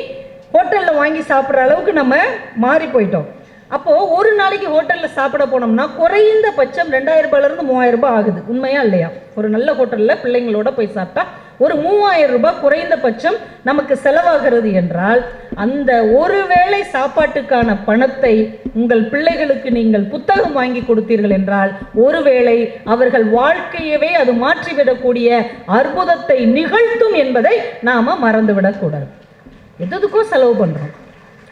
ஹோட்டலில் வாங்கி சாப்பிட்ற அளவுக்கு நம்ம மாறி போயிட்டோம். அப்போது ஒரு நாளைக்கு ஹோட்டலில் சாப்பிட போனோம்னா குறைந்த பட்சம் 2000 ரூபாயிலிருந்து 3000 ரூபாய் ஆகுது. உண்மையா இல்லையா? ஒரு நல்ல ஹோட்டலில் பிள்ளைங்களோட போய் சாப்பிட்டா ஒரு 3000 ரூபாய் குறைந்த பட்சம் நமக்கு செலவாகிறது என்றால் அந்த ஒரு வேளை சாப்பாட்டுக்கான பணத்தை உங்கள் பிள்ளைகளுக்கு நீங்கள் புத்தகம் வாங்கி கொடுத்தீர்கள் என்றால் ஒருவேளை அவர்கள் வாழ்க்கையவே அது மாற்றிவிடக்கூடிய அற்புதத்தை நிகழ்த்தும் என்பதை நாம மறந்துவிடக்கூடாது. எதுக்கோ செலவு பண்ணுறோம்,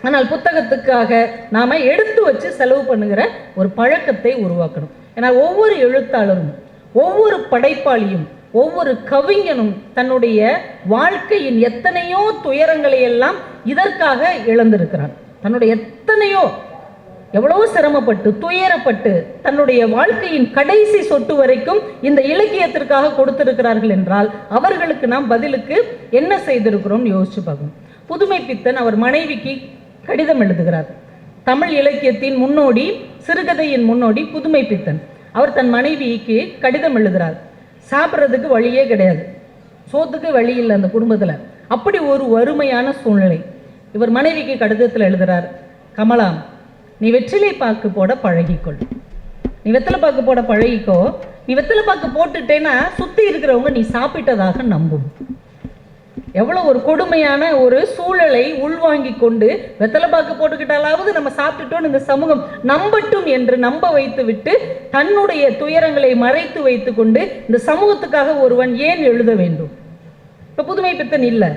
ஆனால் புத்தகத்துக்காக நாம் எடுத்து வச்சு செலவு பண்ணுகிற ஒரு பழக்கத்தை உருவாக்கணும். ஏன்னா ஒவ்வொரு எழுத்தாளரும், ஒவ்வொரு படைப்பாளியும், ஒவ்வொரு கவிஞனும் தன்னுடைய வாழ்க்கையின் எத்தனையோ துயரங்களை எல்லாம் இதற்காக இழந்திருக்கிறான். தன்னுடைய எவ்வளவோ சிரமப்பட்டு துயரப்பட்டு தன்னுடைய வாழ்க்கையின் கடைசி சொட்டு வரைக்கும் இந்த இலக்கியத்திற்காக கொடுத்திருக்கிறார்கள் என்றால் அவர்களுக்கு நாம் பதிலுக்கு என்ன செய்திருக்கிறோம் யோசிச்சு பார்க்கணும். புதுமை பித்தன் அவர் மனைவிக்கு கடிதம் எழுதுகிறார். தமிழ் இலக்கியத்தின் முன்னோடி, சிறுகதையின் முன்னோடி புதுமை பித்தன். அவர் தன் மனைவிக்கு கடிதம் எழுதுகிறார். சாப்பிட்றதுக்கு வழியே கிடையாது, சோத்துக்கு வழி இல்லை அந்த குடும்பத்தில். அப்படி ஒரு வறுமையான சூழ்நிலை. இவர் மனைவிக்கு கடிதத்தில் எழுதுகிறார், கமலா, நீ வெற்றிலை பாக்கு போட பழகிக்கொள். நீ வெத்தலை பாக்கு போட பழகிக்கோ. நீ வெத்தலை பாக்கு போட்டுட்டேன்னா சுற்றி இருக்கிறவங்க நீ சாப்பிட்டதாக நம்பும். எவ்வளோ ஒரு கொடுமையான ஒரு சூழலை உள்வாங்கி கொண்டு வெத்தலை பாக்கு போட்டுக்கிட்டாலாவது நம்ம சாப்பிட்டுட்டோன்னு இந்த சமூகம் நம்பட்டும் என்று நம்ப வைத்து விட்டு தன்னுடைய துயரங்களை மறைத்து வைத்து கொண்டு இந்த சமூகத்துக்காக ஒருவன் ஏன் எழுத வேண்டும்? இப்போ புதுமை பித்தன் இல்லை,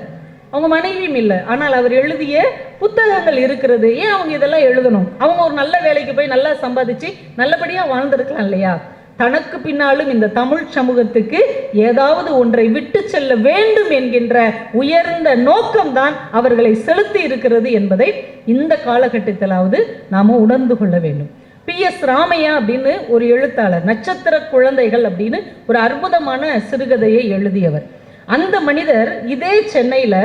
அவங்க மனைவியும் இல்லை, ஆனால் அவர் எழுதிய புத்தகங்கள் இருக்கிறது. ஏன் அவங்க இதெல்லாம் எழுதணும்? அவங்க ஒரு நல்ல வேலைக்கு போய் நல்லா சம்பாதிச்சு நல்லபடியாக வாழ்ந்திருக்கலாம் இல்லையா? தனக்கு பின்னாலும் இந்த தமிழ் சமூகத்துக்கு ஏதாவது ஒன்றை விட்டு செல்ல வேண்டும் என்கின்ற உயர்ந்த நோக்கம்தான் அவர்களை செலுத்தி இருக்கிறது என்பதை இந்த காலகட்டத்திலாவது நாம உணர்ந்து கொள்ள வேண்டும். PS ராமையா அப்படின்னு ஒரு எழுத்தாளர், நட்சத்திர குழந்தைகள் அப்படின்னு ஒரு அற்புதமான சிறுகதையை எழுதியவர். அந்த மனிதர் இதே சென்னையில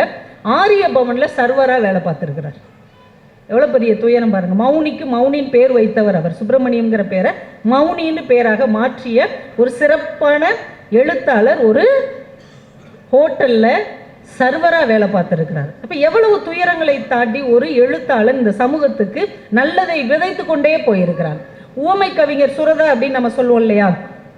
ஆரிய பவன்ல சர்வரா வேலை பார்த்திருக்கிறார். எவ்வளோ பெரிய துயரம் பாருங்க. மௌனிக்கு மௌனின் பேர் வைத்தவர் அவர். சுப்பிரமணியம்ங்கிற பேரை மௌனின்னு பேராக மாற்றிய ஒரு சிறப்பான எழுத்தாளர் ஒரு ஹோட்டலில் சர்வராக வேலை பார்த்துருக்கிறார். அப்போ எவ்வளவு துயரங்களை தாண்டி ஒரு எழுத்தாளர் இந்த சமூகத்துக்கு நல்லதை விதைத்து கொண்டே போயிருக்கிறார். ஊமை கவிஞர் சுரதா அப்படின்னு நம்ம சொல்லுவோம் இல்லையா,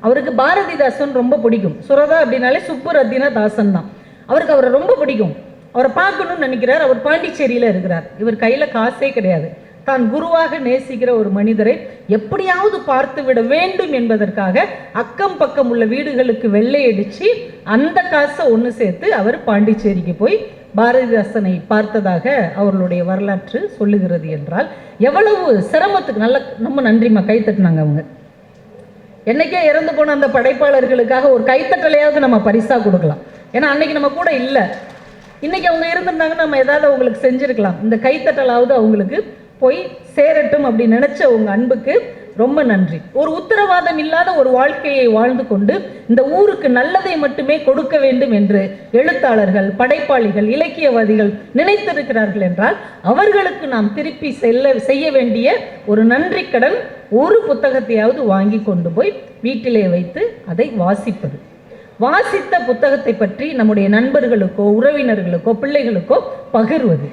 அவருக்கு பாரதிதாசன் ரொம்ப பிடிக்கும். சுரதா அப்படின்னாலே சுப்புரத்தின தாசன் தான். அவருக்கு அவரை ரொம்ப பிடிக்கும். அவரை பார்க்கணும்னு நினைக்கிறார். அவர் பாண்டிச்சேரியில் இருக்கிறார். இவர் கையில் காசே கிடையாது. தான் குருவாக நேசிக்கிற ஒரு மனிதரை எப்படியாவது பார்த்து விட வேண்டும் என்பதற்காக அக்கம் பக்கம் உள்ள வீடுகளுக்கு வெள்ளையடிச்சு அந்த காசை ஒன்று சேர்த்து அவர் பாண்டிச்சேரிக்கு போய் பாரதிதாசனை பார்த்ததாக அவர்களுடைய வரலாற்று சொல்லுகிறது என்றால் எவ்வளவு சிரமத்துக்கு நல்ல நம்ம நன்றிமா கைத்தட்டினாங்க. அவங்க என்னைக்கே இறந்து போன அந்த படைப்பாளர்களுக்காக ஒரு கைத்தட்டலையாவது நம்ம பரிசா கொடுக்கலாம். ஏன்னா அன்னைக்கு நம்ம கூட இல்லை. இன்னைக்கு அவங்க இருந்திருந்தாங்கன்னா நம்ம ஏதாவது அவங்களுக்கு செஞ்சிருக்கலாம். இந்த கைத்தட்டலாவது அவங்களுக்கு போய் சேரட்டும் அப்படின்னு நினைச்ச உங்க அன்புக்கு ரொம்ப நன்றி. ஒரு உத்தரவாதம் இல்லாத ஒரு வாழ்க்கையை வாழ்ந்து கொண்டு இந்த ஊருக்கு நல்லதை மட்டுமே கொடுக்க வேண்டும் என்று எழுத்தாளர்கள், படைப்பாளிகள், இலக்கியவாதிகள் நினைத்திருக்கிறார்கள் என்றால் அவர்களுக்கு நாம் திருப்பி செய்ய வேண்டிய ஒரு நன்றி கடன் ஒரு புத்தகத்தையாவது வாங்கி கொண்டு போய் வீட்டிலே வைத்து அதை வாசிப்பது. வாசித்த புத்தகத்தை பற்றி நம்முடைய நண்பர்களுக்கோ, உறவினர்களுக்கோ, பிள்ளைகளுக்கோ பகிர்வது.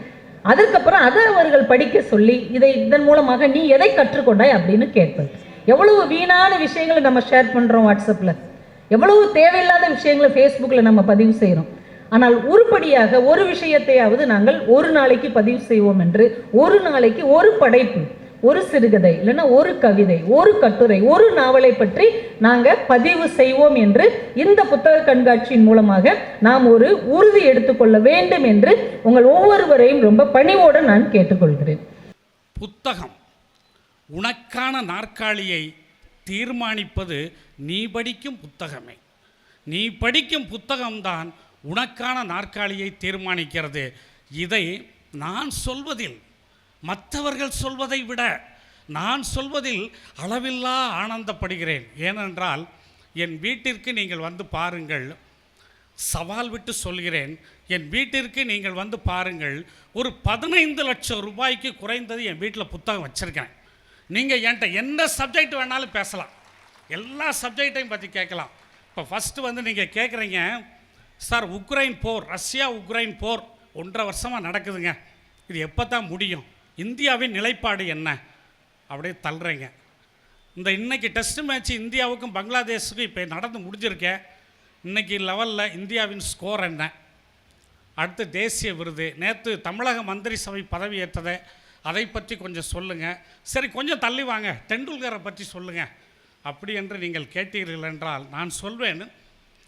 அதற்கப்புறம் அதை அவர்கள் படிக்க சொல்லி இதன் மூலமாக நீ எதை கற்றுக்கொண்டாய் அப்படின்னு கேட்பது. எவ்வளவு வீணான விஷயங்களை நம்ம ஷேர் பண்ணுறோம் வாட்ஸ்அப்பில், எவ்வளவு தேவையில்லாத விஷயங்களை ஃபேஸ்புக்கில் நம்ம பதிவு செய்கிறோம். ஆனால் உருப்படியாக ஒரு விஷயத்தையாவது நாங்கள் ஒரு நாளைக்கு பதிவு செய்வோம் என்று, ஒரு நாளைக்கு ஒரு படைப்பு, ஒரு சிறுகதை, இல்லைன்னா ஒரு கவிதை, ஒரு கட்டுரை, ஒரு நாவலை பற்றி நாங்கள் பதிவு செய்வோம் என்று இந்த புத்தக கண்காட்சியின் மூலமாக நாம் ஒரு உறுதி எடுத்துக்கொள்ள வேண்டும் என்று உங்கள் ஒவ்வொருவரையும் ரொம்ப பணிவோடு நான் கேட்டுக்கொள்கிறேன். புத்தகம் உனக்கான நாற்காலியை தீர்மானிப்பது நீ படிக்கும் புத்தகமே. நீ படிக்கும் புத்தகம்தான் உனக்கான நாற்காலியை தீர்மானிக்கிறது. இதை நான் சொல்வதில், மற்றவர்கள் சொல்வதை விட நான் சொல்வதில் அளவில்லா ஆனந்தப்படுகிறேன். ஏனென்றால் என் வீட்டிற்கு நீங்கள் வந்து பாருங்கள், சவால் விட்டு சொல்கிறேன், என் வீட்டிற்கு நீங்கள் வந்து பாருங்கள். ஒரு 15 லட்சம் ரூபாய்க்கு குறைந்தது என் வீட்டில் புத்தகம் வச்சுருக்கேன். நீங்கள் என்கிட்ட எந்த சப்ஜெக்ட் வேணாலும் பேசலாம், எல்லா சப்ஜெக்டையும் பற்றி கேட்கலாம். இப்போ ஃபஸ்ட்டு வந்து நீங்கள் கேட்குறீங்க, சார் உக்ரைன் போர், ரஷ்யா உக்ரைன் போர் 1.5 வருஷமாக நடக்குதுங்க, இது எப்போ தான் முடியும், இந்தியாவின் நிலைப்பாடு என்ன, அப்படியே தள்ளுறீங்க. இந்த இன்றைக்கி டெஸ்ட் மேட்ச் இந்தியாவுக்கும் பங்களாதேஷுக்கும் இப்போ நடந்து முடிஞ்சிருக்கேன். இன்றைக்கி லெவலில் இந்தியாவின் ஸ்கோர் என்ன, அடுத்து தேசிய விருது, நேற்று தமிழக மந்திரி சபை பதவி ஏற்றதை அதை பற்றி கொஞ்சம் சொல்லுங்கள். சரி கொஞ்சம் தள்ளி வாங்க, டெண்டுல்கரை பற்றி சொல்லுங்கள் அப்படி என்று நீங்கள் கேட்டீர்கள் என்றால் நான் சொல்வேன்,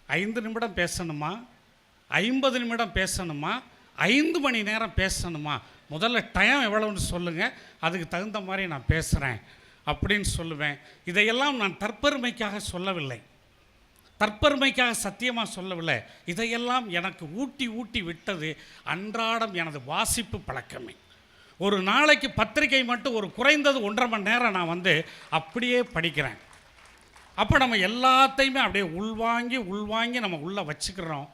5 நிமிடம் பேசணுமா, 50 நிமிடம் பேசணுமா, 5 மணி நேரம் பேசணுமா, முதல்ல டைம் எவ்வளோன்னு சொல்லுங்கள், அதுக்கு தகுந்த மாதிரி நான் பேசுகிறேன் அப்படின்னு சொல்லுவேன். இதையெல்லாம் நான் தற்பெருமைக்காக சொல்லவில்லை, தற்பெருமைக்காக சத்தியமாக சொல்லவில்லை. இதையெல்லாம் எனக்கு ஊட்டி ஊட்டி விட்டது அன்றாடம் எனது வாசிப்பு பழக்கமே. ஒரு நாளைக்கு பத்திரிகை மட்டும் ஒரு குறைந்தது 1.5 மணி நேரம் நான் வந்து அப்படியே படிக்கிறேன். அப்போ நம்ம எல்லாத்தையுமே அப்படியே உள்வாங்கி நம்ம உள்ளே வச்சுக்கிறோம்.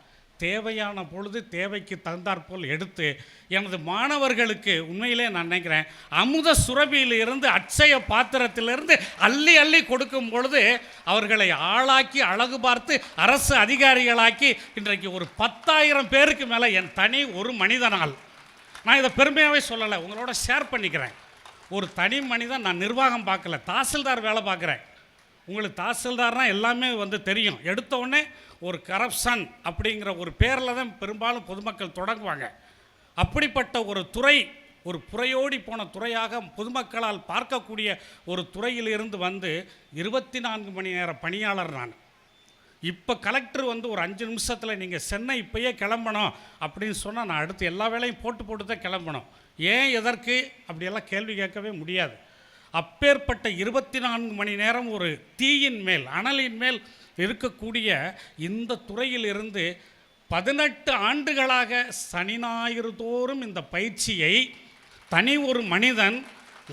தேவையான பொழுது தேவைக்கு தகுந்தாற்போல் எடுத்து எனது மாணவர்களுக்கு உண்மையிலே நான் நினைக்கிறேன், அமுத சுரபியிலிருந்து அட்சய பாத்திரத்திலிருந்து அள்ளி அள்ளி கொடுக்கும் பொழுது அவர்களை ஆளாக்கி அழகு பார்த்து அரசு அதிகாரிகளாக்கி இன்றைக்கு ஒரு 10,000 பேருக்கு மேலே என் தனி ஒரு மனிதனால், நான் இதை பெருமையாகவே சொல்லலை, உங்களோட ஷேர் பண்ணிக்கிறேன். ஒரு தனி மனிதன், நான் நிர்வாகம் பார்க்கல, தாசில்தார் வேலை பார்க்குறேன். உங்களுக்கு தாசில்தார்னால் எல்லாமே வந்து தெரியும். எடுத்த உடனே ஒரு கரப்ஷன் அப்படிங்கிற ஒரு பேரில் தான் பெரும்பாலும் பொதுமக்கள் தொடங்குவாங்க. அப்படிப்பட்ட ஒரு துறை, ஒரு புறையோடி போன துறையாக பொதுமக்களால் பார்க்கக்கூடிய ஒரு துறையிலிருந்து வந்து 24 மணி நேர பணியாளர் நான். இப்போ கலெக்டர் வந்து ஒரு 5 நிமிஷத்தில் நீங்கள் சென்னை இப்போயே கிளம்பணும் அப்படின்னு சொன்னால் நான் அடுத்து எல்லா வேலையும் போட்டு தான் கிளம்பணும். ஏன் எதற்கு அப்படியெல்லாம் கேள்வி கேட்கவே முடியாது. அப்பேற்பட்ட 24 மணி நேரம் ஒரு தீயின் மேல், அனலின் மேல் இருக்கக்கூடிய இந்த துறையிலிருந்து 18 ஆண்டுகளாக சனி ஞாயிறு தோறும் இந்த பயிற்சியை தனி ஒரு மனிதன்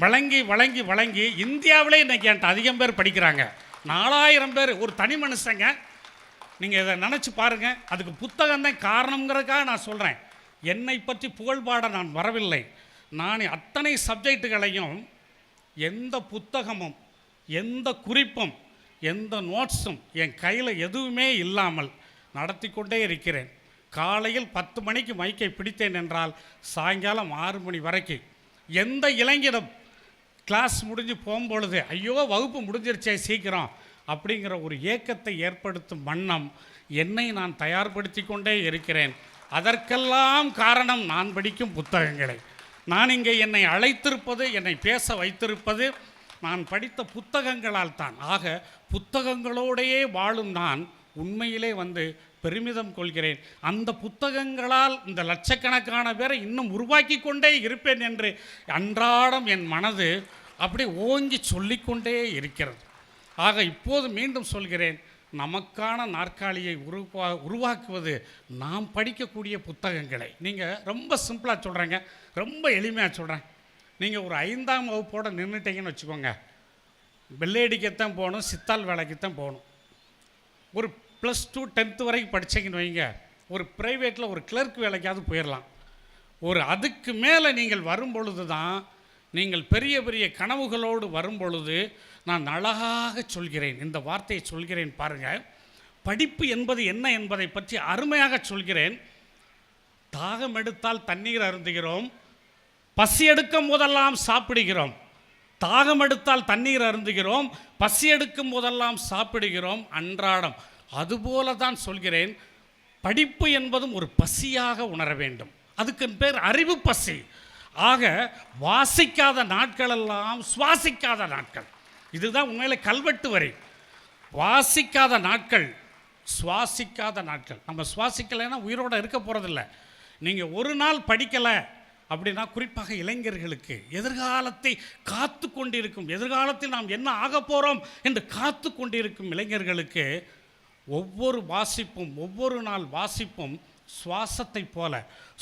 வழங்கி இந்தியாவிலே இன்றைக்கி என்கிட்ட அதிகம் பேர் படிக்கிறாங்க. 4000 பேர் ஒரு தனி மனுஷங்க. நீங்கள் இதை நினச்சி பாருங்கள். அதுக்கு புத்தகம் தான் காரணங்கிறதுக்காக நான் சொல்கிறேன். என்னை பற்றி புகழ்பாட நான் வரவில்லை. நான் அத்தனை சப்ஜெக்டுகளையும் எந்த புத்தகமும் எந்த குறிப்பும் எந்த நோட்ஸும் என் கையில் எதுவுமே இல்லாமல் நடத்தி கொண்டே இருக்கிறேன். காலையில் 10 மணிக்கு மைக்கை பிடித்தேன் என்றால் சாயங்காலம் 6 மணி வரைக்கும் எந்த இளைஞனும் கிளாஸ் முடிஞ்சு போகும்பொழுது ஐயோ வகுப்பு முடிஞ்சிருச்சே சீக்கிரம் அப்படிங்கிற ஒரு ஏக்கத்தை ஏற்படுத்தும் வண்ணம் என்னை நான் தயார்படுத்தி கொண்டே இருக்கிறேன். அதற்கெல்லாம் காரணம் நான் படிக்கும் புத்தகங்களை. நான் இங்கே என்னை அழைத்திருப்பது, என்னை பேச வைத்திருப்பது நான் படித்த புத்தகங்களால் தான். ஆக புத்தகங்களோடையே வாழும் நான் உண்மையிலே வந்து பெருமிதம் கொள்கிறேன். அந்த புத்தகங்களால் இந்த லட்சக்கணக்கான பேரை இன்னும் உருவாக்கி கொண்டே இருப்பேன் என்று அன்றாடம் என் மனது அப்படி ஓங்கி சொல்லிக்கொண்டே இருக்கிறது. ஆக இப்போது மீண்டும் சொல்கிறேன், நமக்கான நாற்காலியை உருவாக்குவது நாம் படிக்கக்கூடிய புத்தகங்களை. நீங்கள் ரொம்ப சிம்பிளாக சொல்கிறேங்க, ரொம்ப எளிமையாக சொல்கிறேன். நீங்கள் ஒரு 5ஆம் வகுப்போடு நின்றுட்டீங்கன்னு வச்சுக்கோங்க. வெள்ளையடிக்கத்தான் போகணும், சித்தாள் வேலைக்குத்தான் போகணும். ஒரு +2 10th வரைக்கும் படித்தீங்கன்னு வைங்க, ஒரு ப்ரைவேட்டில் ஒரு கிளர்க் வேலைக்காவது போயிடலாம். ஒரு அதுக்கு மேலே நீங்கள் வரும்பொழுது தான், நீங்கள் பெரிய பெரிய கனவுகளோடு வரும்பொழுது நான் அழகாக சொல்கிறேன், இந்த வார்த்தையை சொல்கிறேன் பாருங்கள். படிப்பு என்பது என்ன என்பதை பற்றி அருமையாக சொல்கிறேன். தாகம் எடுத்தால் தண்ணீர் அருந்துகிறோம், பசி எடுக்கும் போதெல்லாம் சாப்பிடுகிறோம். தாகம் எடுத்தால் தண்ணீர் அருந்துகிறோம், பசி எடுக்கும் போதெல்லாம் சாப்பிடுகிறோம் அன்றாடம். அதுபோல தான் சொல்கிறேன், படிப்பு என்பதும் ஒரு பசியாக உணர வேண்டும். அதுக்கு பேர் அறிவு பசி. ஆக வாசிக்காத நாட்களெல்லாம் சுவாசிக்காத நாட்கள். இதுதான் உண்மையிலே கல்வெட்டு வரி. வாசிக்காத நாட்கள், சுவாசிக்காத நாட்கள். நம்ம சுவாசிக்கலைன்னா உயிரோடு இருக்க போகிறதில்ல. நீங்கள் ஒரு நாள் படிக்கலை அப்படின்னா, குறிப்பாக இளைஞர்களுக்கு, எதிர்காலத்தை காத்து கொண்டிருக்கும், எதிர்காலத்தில் நாம் என்ன ஆக போகிறோம் என்று காத்து கொண்டிருக்கும் இளைஞர்களுக்கு ஒவ்வொரு வாசிப்பும், ஒவ்வொரு நாள் வாசிப்பும் சுவாசத்தை போல.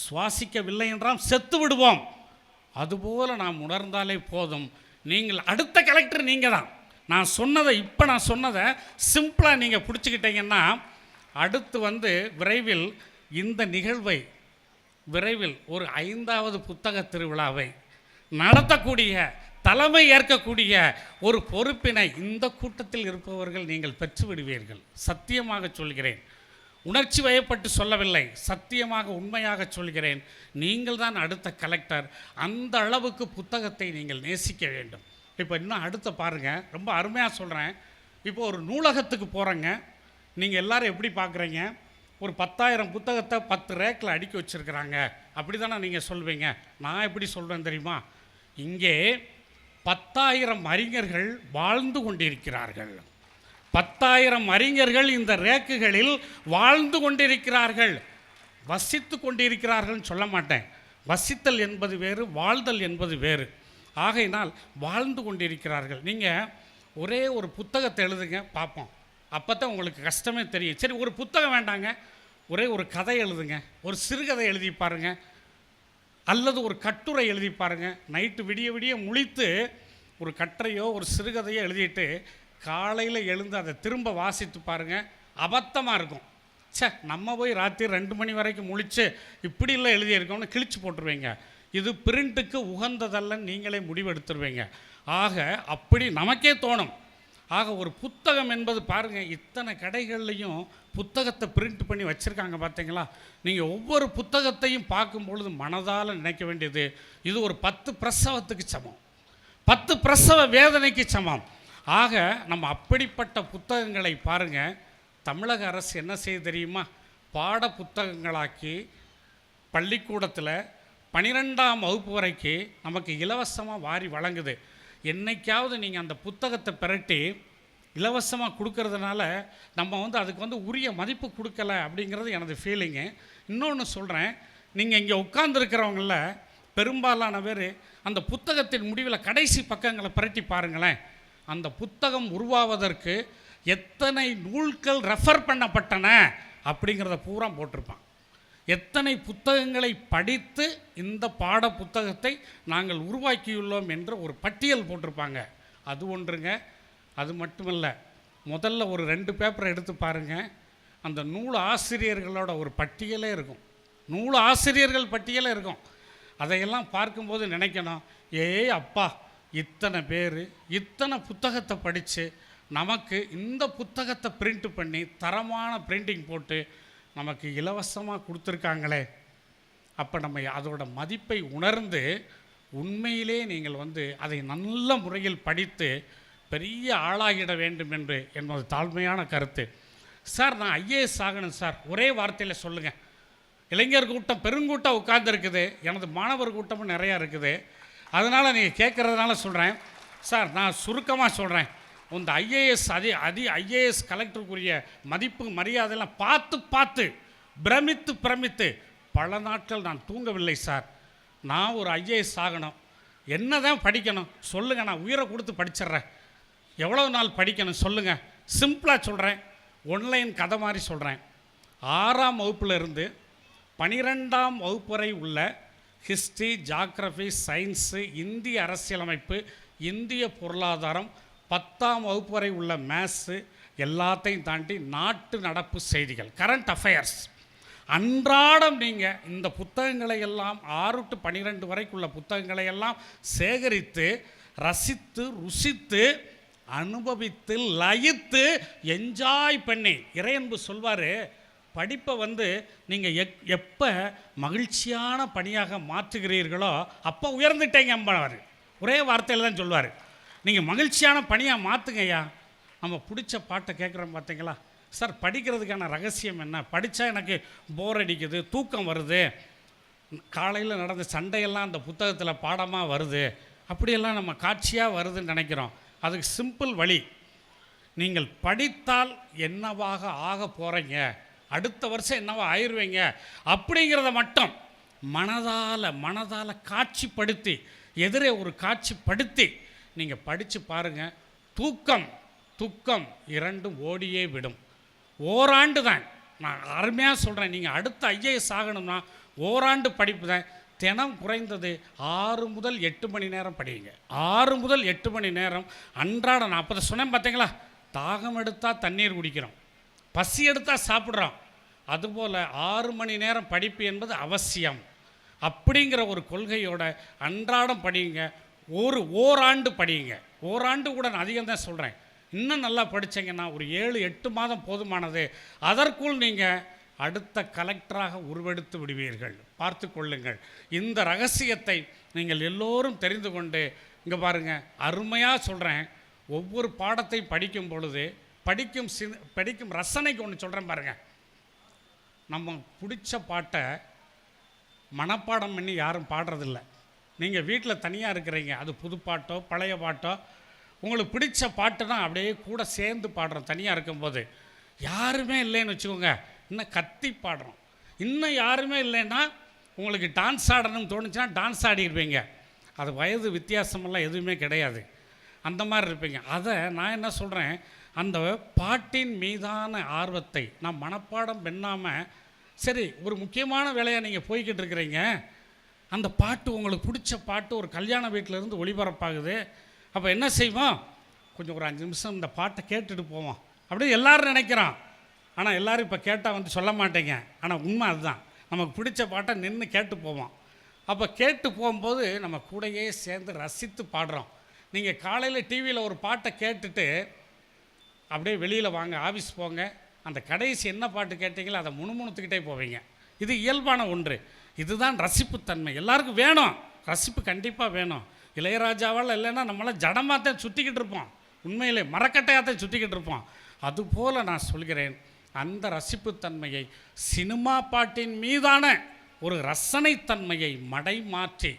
சுவாசிக்கவில்லை என்றால் செத்து விடுவோம். அதுபோல் நாம் உணர்ந்தாலே போதும். நீங்கள் அடுத்த கலெக்டர் நீங்கள் தான். நான் சொன்னதை, இப்போ நான் சொன்னதை சிம்பிளாக நீங்கள் பிடிச்சிக்கிட்டீங்கன்னா, அடுத்து விரைவில் இந்த நிகழ்வை, விரைவில் ஒரு 5வது புத்தக திருவிழாவை நடத்தக்கூடிய, தலைமை ஏற்கக்கூடிய ஒரு பொறுப்பினை இந்த கூட்டத்தில் இருப்பவர்கள் நீங்கள் பெற்று விடுவீர்கள். சத்தியமாக சொல்கிறேன், உணர்ச்சி வயப்பட்டு சொல்லவில்லை, சத்தியமாக உண்மையாக சொல்கிறேன். நீங்கள் தான் அடுத்த கலெக்டர். அந்த அளவுக்கு புத்தகத்தை நீங்கள் நேசிக்க வேண்டும். இப்போ இன்னும் அடுத்த பாருங்கள், ரொம்ப அருமையாக சொல்கிறேன். இப்போ ஒரு நூலகத்துக்கு போகிறேங்க, நீங்கள் எல்லோரும் எப்படி பார்க்குறீங்க? ஒரு 10,000 புத்தகத்தை 10 ரேக்கில் அடுக்கி வச்சுருக்கிறாங்க, அப்படி தானே நீங்கள் சொல்வீங்க. நான் எப்படி சொல்கிறேன் தெரியுமா? இங்கே 10,000 அறிஞர்கள் வாழ்ந்து கொண்டிருக்கிறார்கள். 10,000 அறிஞர்கள் இந்த ரேக்குகளில் வாழ்ந்து கொண்டிருக்கிறார்கள். வசித்து கொண்டிருக்கிறார்கள்னு சொல்ல மாட்டேன். வசித்தல் என்பது வேறு, வாழ்தல் என்பது வேறு. ஆகையினால் வாழ்ந்து கொண்டிருக்கிறார்கள். நீங்கள் ஒரே ஒரு புத்தகத்தை எழுதுங்க பார்ப்போம், அப்போ தான் உங்களுக்கு கஷ்டமே தெரியும். சரி, ஒரு புத்தகம் வேண்டாங்க, ஒரே ஒரு கதை எழுதுங்க, ஒரு சிறுகதை எழுதி பாருங்கள், அல்லது ஒரு கட்டுரை எழுதி பாருங்கள். நைட்டு விடிய விடிய முழித்து ஒரு கட்டுரையோ ஒரு சிறுகதையோ எழுதிட்டு காலையில் எழுந்து அதை திரும்ப வாசித்து பாருங்கள். அபத்தமாக இருக்கும். நம்ம போய் ராத்திரி 2 மணி வரைக்கும் முழித்து இப்படிலாம் எழுதியிருக்கோம்னு கிழிச்சு போட்டுருவீங்க. இது பிரிண்ட்டுக்கு உகந்ததல்லன்னு நீங்களே முடிவெடுத்துருவீங்க. ஆக அப்படி நமக்கே தோணும். ஆக ஒரு புத்தகம் என்பது பாருங்கள், இத்தனை கடைகள்லையும் புத்தகத்தை பிரிண்ட் பண்ணி வச்சுருக்காங்க பார்த்தீங்களா? நீங்கள் ஒவ்வொரு புத்தகத்தையும் பார்க்கும் பொழுது மனதால் நினைக்க வேண்டியது, இது ஒரு 10 பிரசவத்துக்கு சமம், 10 பிரசவ வேதனைக்கு சமம். ஆக நம்ம அப்படிப்பட்ட புத்தகங்களை பாருங்கள். தமிழக அரசு என்ன செய்ய தெரியுமா? பாட புத்தகங்களாக்கி பள்ளிக்கூடத்தில் 12ஆம் வகுப்பு வரைக்கு நமக்கு இலவசமாக வாரி வழங்குது. என்னைக்காவது நீங்கள் அந்த புத்தகத்தை பிரட்டி இலவசமாக கொடுக்கறதுனால நம்ம அதுக்கு உரிய மதிப்பு கொடுக்கல அப்படிங்கிறது எனது ஃபீலிங்கு. இன்னொன்று சொல்கிறேன், நீங்கள் இங்கே உட்கார்ந்துருக்கிறவங்கள பெரும்பாலான பேர் அந்த புத்தகத்தின் முடிவில் கடைசி பக்கங்களை பிரட்டி பாருங்களேன். அந்த புத்தகம் உருவாவதற்கு எத்தனை நூல்கள் ரெஃபர் பண்ணப்பட்டன அப்படிங்கிறத பூரா போட்டிருப்பான். எத்தனை புத்தகங்களை படித்து இந்த பாட புத்தகத்தை நாங்கள் உருவாக்கியுள்ளோம் என்ற ஒரு பட்டியல் போட்டிருப்பாங்க. அது ஒன்றுங்க. அது மட்டுமல்ல, முதல்ல ஒரு 2 பேப்பரை எடுத்து பாருங்கள், அந்த நூல் ஆசிரியர்களோட ஒரு பட்டியலே இருக்கும். நூல் ஆசிரியர்கள் பட்டியலே இருக்கும். அதையெல்லாம் பார்க்கும்போது நினைக்கணும், அப்பா, இத்தனை பேர் இத்தனை புத்தகத்தை படித்து நமக்கு இந்த புத்தகத்தை பிரிண்ட் பண்ணி தரமான பிரிண்டிங் போட்டு நமக்கு இலவசமாக கொடுத்துருக்காங்களே. அப்போ நம்ம அதோட மதிப்பை உணர்ந்து உண்மையிலே நீங்கள் அதை நல்ல முறையில் படித்து பெரிய ஆளாகிட வேண்டும் என்று என்பது தாழ்மையான கருத்து. சார், நான் ஐஏஎஸ் ஆகணும் சார், ஒரே வார்த்தையில் சொல்லுங்கள். இளைஞர் கூட்டம் பெருங்கூட்டம் உட்கார்ந்துருக்குது, எனது மாணவர் கூட்டமும் நிறையா இருக்குது. அதனால் நீங்கள் கேட்குறதுனால சொல்கிறேன் சார். நான் சுருக்கமாக சொல்கிறேன், இந்த ஐஏஎஸ் ஐஏஎஸ் கலெக்டருக்குரிய மதிப்பு மரியாதையெல்லாம் பார்த்து பிரமித்து பல நாட்கள் நான் தூங்கவில்லை சார். நான் ஒரு ஐஏஎஸ் ஆகணும், என்ன தான் படிக்கணும் சொல்லுங்கள், நான் உயிரை கொடுத்து படிச்சிட்றேன். எவ்வளோ நாள் படிக்கணும் சொல்லுங்கள். சிம்பிளாக சொல்கிறேன், ஒன்லைன் கதை மாதிரி சொல்கிறேன். 6ஆம் வகுப்பிலிருந்து 12ஆம் வகுப்பு வரை உள்ள ஹிஸ்ட்ரி, ஜாகிரஃபி, சயின்ஸு, இந்திய அரசியலமைப்பு, இந்திய பொருளாதாரம் 10ஆம் வகுப்பு வரை உள்ள மேத்ஸு எல்லாத்தையும் தாண்டி நாட்டு நடப்பு செய்திகள், கரண்ட் அஃபேர்ஸ், அன்றாடம் நீங்கள் இந்த புத்தகங்களை எல்லாம் 6 to 12 வரைக்குள்ள புத்தகங்களை எல்லாம் சேகரித்து ரசித்து ருசித்து அனுபவித்து லயித்து என்ஜாய் பண்ணி, இறையன்பு சொல்வார், படிப்பை நீங்கள் எப்போ மகிழ்ச்சியான பணியாக மாற்றுகிறீர்களோ அப்போ உயர்ந்துட்டேங்கம்பார். ஒரே வார்த்தையில் தான் சொல்வார், நீங்கள் மகிழ்ச்சியான பணியாக மாற்றுங்கய்யா. நம்ம பிடிச்ச பாட்டை கேட்குறோம் பார்த்தீங்களா சார், படிக்கிறதுக்கான ரகசியம் என்ன? படித்தா எனக்கு போர் அடிக்குது, தூக்கம் வருது, காலையில் நடந்த சண்டையெல்லாம் அந்த புத்தகத்தில் பாடமாக வருது, அப்படியெல்லாம் நம்ம காட்சியாக வருதுன்னு நினைக்கிறோம். அதுக்கு சிம்பிள் வழி, நீங்கள் படித்தால் என்னவாக ஆக போகிறீங்க, அடுத்த வருஷம் என்னவா ஆயிடுவீங்க அப்படிங்கிறத மட்டும் மனதால் காட்சிப்படுத்தி, எதிரே ஒரு காட்சிப்படுத்தி நீங்கள் படித்து பாருங்கள். துக்கம் இரண்டும் ஓடியே விடும். ஓராண்டு தான், நான் அருமையாக சொல்கிறேன். நீங்கள் அடுத்த ஐஏஎஸ் ஆகணும்னா ஓராண்டு படிப்பு தான். தினம் குறைந்தது 6 முதல் 8 மணி நேரம் படிங்க. 6 முதல் 8 மணி நேரம் அன்றாடம். நான் அப்போ சொன்னேன் பார்த்தீங்களா, தாகம் எடுத்தால் தண்ணீர் குடிக்கிறோம், பசி எடுத்தால் சாப்பிட்றோம். அதுபோல் 6 மணி நேரம் படிப்பு என்பது அவசியம். அப்படிங்கிற ஒரு கொள்கையோட அன்றாடம் படிங்க. ஓராண்டு படிங்க. ஓராண்டு கூட நான் அதிகம் தான் சொல்கிறேன். இன்னும் நல்லா படித்தீங்கன்னா ஒரு 7-8 மாதம் போதுமானது. அதற்குள் நீங்கள் அடுத்த கலெக்டராக உருவெடுத்து விடுவீர்கள். பார்த்து கொள்ளுங்கள். இந்த ரகசியத்தை நீங்கள் எல்லோரும் தெரிந்து கொண்டு, இங்கே பாருங்கள், அருமையாக சொல்கிறேன். ஒவ்வொரு பாடத்தை படிக்கும் பொழுது படிக்கும் ரசனைக்கு ஒன்று சொல்கிறேன் பாருங்கள். நம்ம பிடிச்ச பாட்டை மனப்பாடம் பண்ணி யாரும் பாடுறதில்ல. நீங்கள் வீட்டில் தனியாக இருக்கிறீங்க, அது புது பாட்டோ பழைய பாட்டோ உங்களுக்கு பிடிச்ச பாட்டுனா அப்படியே கூட சேர்ந்து பாடுறோம். தனியாக இருக்கும்போது யாருமே இல்லைன்னு வச்சுக்கோங்க, இன்னும் கத்தி பாடுறோம். இன்னும் யாருமே இல்லைன்னா உங்களுக்கு டான்ஸ் ஆடணும்னு தோணுச்சுன்னா டான்ஸ் ஆடிடுவீங்க. அது வயது வித்தியாசமெல்லாம் எதுவுமே கிடையாது, அந்த மாதிரி இருப்பீங்க. அதை நான் என்ன சொல்கிறேன், அந்த பாட்டின் மீதான ஆர்வத்தை நான் மனப்பாடம் பண்ணாமல், சரி ஒரு முக்கியமான வேலையாக நீங்கள் போய்கிட்டு இருக்கிறீங்க, அந்த பாட்டு உங்களுக்கு பிடிச்ச பாட்டு ஒரு கல்யாண வீட்டிலேருந்து ஒளிபரப்பாகுது, அப்போ என்ன செய்வோம், கொஞ்சம் ஒரு 5 நிமிஷம் இந்த பாட்டை கேட்டுட்டு போவோம் அப்படி எல்லோரும் நினைக்கிறோம். ஆனால் எல்லோரும் இப்போ கேட்டால் சொல்ல மாட்டேங்க. ஆனால் உண்மை அதுதான், நமக்கு பிடிச்ச பாட்டை நின்று கேட்டு போவோம். அப்போ கேட்டு போகும்போது நம்ம கூடையே சேர்ந்து ரசித்து பாடுறோம். நீங்கள் காலையில் டிவியில் ஒரு பாட்டை கேட்டுட்டு அப்படியே வெளியில் வாங்க, ஆஃபீஸ் போங்க, அந்த கடைசி என்ன பாட்டு கேட்டீங்களோ அதை முணுமுணுத்துக்கிட்டே போவீங்க. இது இயல்பான ஒன்று. இதுதான் ரசிப்புத்தன்மை. எல்லாருக்கும் வேணும், ரசிப்பு கண்டிப்பாக வேணும். இளையராஜாவால் இல்லைன்னா நம்மளாம் ஜடமாகத்தான் சுற்றிக்கிட்டு இருப்போம், உண்மையிலே மரக்கட்டையாகத்தான் சுற்றிக்கிட்டு இருப்போம். அதுபோல் நான் சொல்கிறேன், அந்த ரசிப்புத்தன்மையை சினிமா பாட்டின் மீதான ஒரு ரசனைத்தன்மையை மாற்றி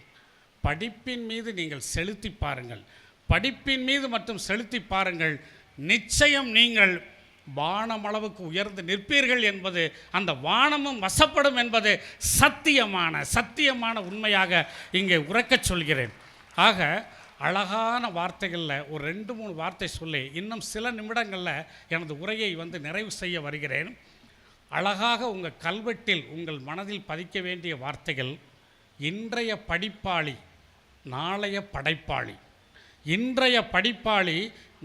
படிப்பின் மீது நீங்கள் செலுத்தி பாருங்கள். படிப்பின் மீது மட்டும் செலுத்தி பாருங்கள், நிச்சயம் நீங்கள் வானமளவுக்கு உயர்ந்து நிற்பீர்கள் என்பது, அந்த வானமும் வசப்படும் என்பது சத்தியமான உண்மையாக இங்கே உரைக்கச் சொல்கிறேன். ஆக அழகான வார்த்தைகளில் ஒரு 2-3 வார்த்தை சொல்லி இன்னும் சில நிமிடங்களில் எனது உரையை நிறைவு செய்ய வருகிறேன். அழகாக உங்கள் கல்வெட்டில் உங்கள் மனதில் பதிக்க வேண்டிய வார்த்தைகள்: இன்றைய படிப்பாளி நாளைய படைப்பாளி, இன்றைய படிப்பாளி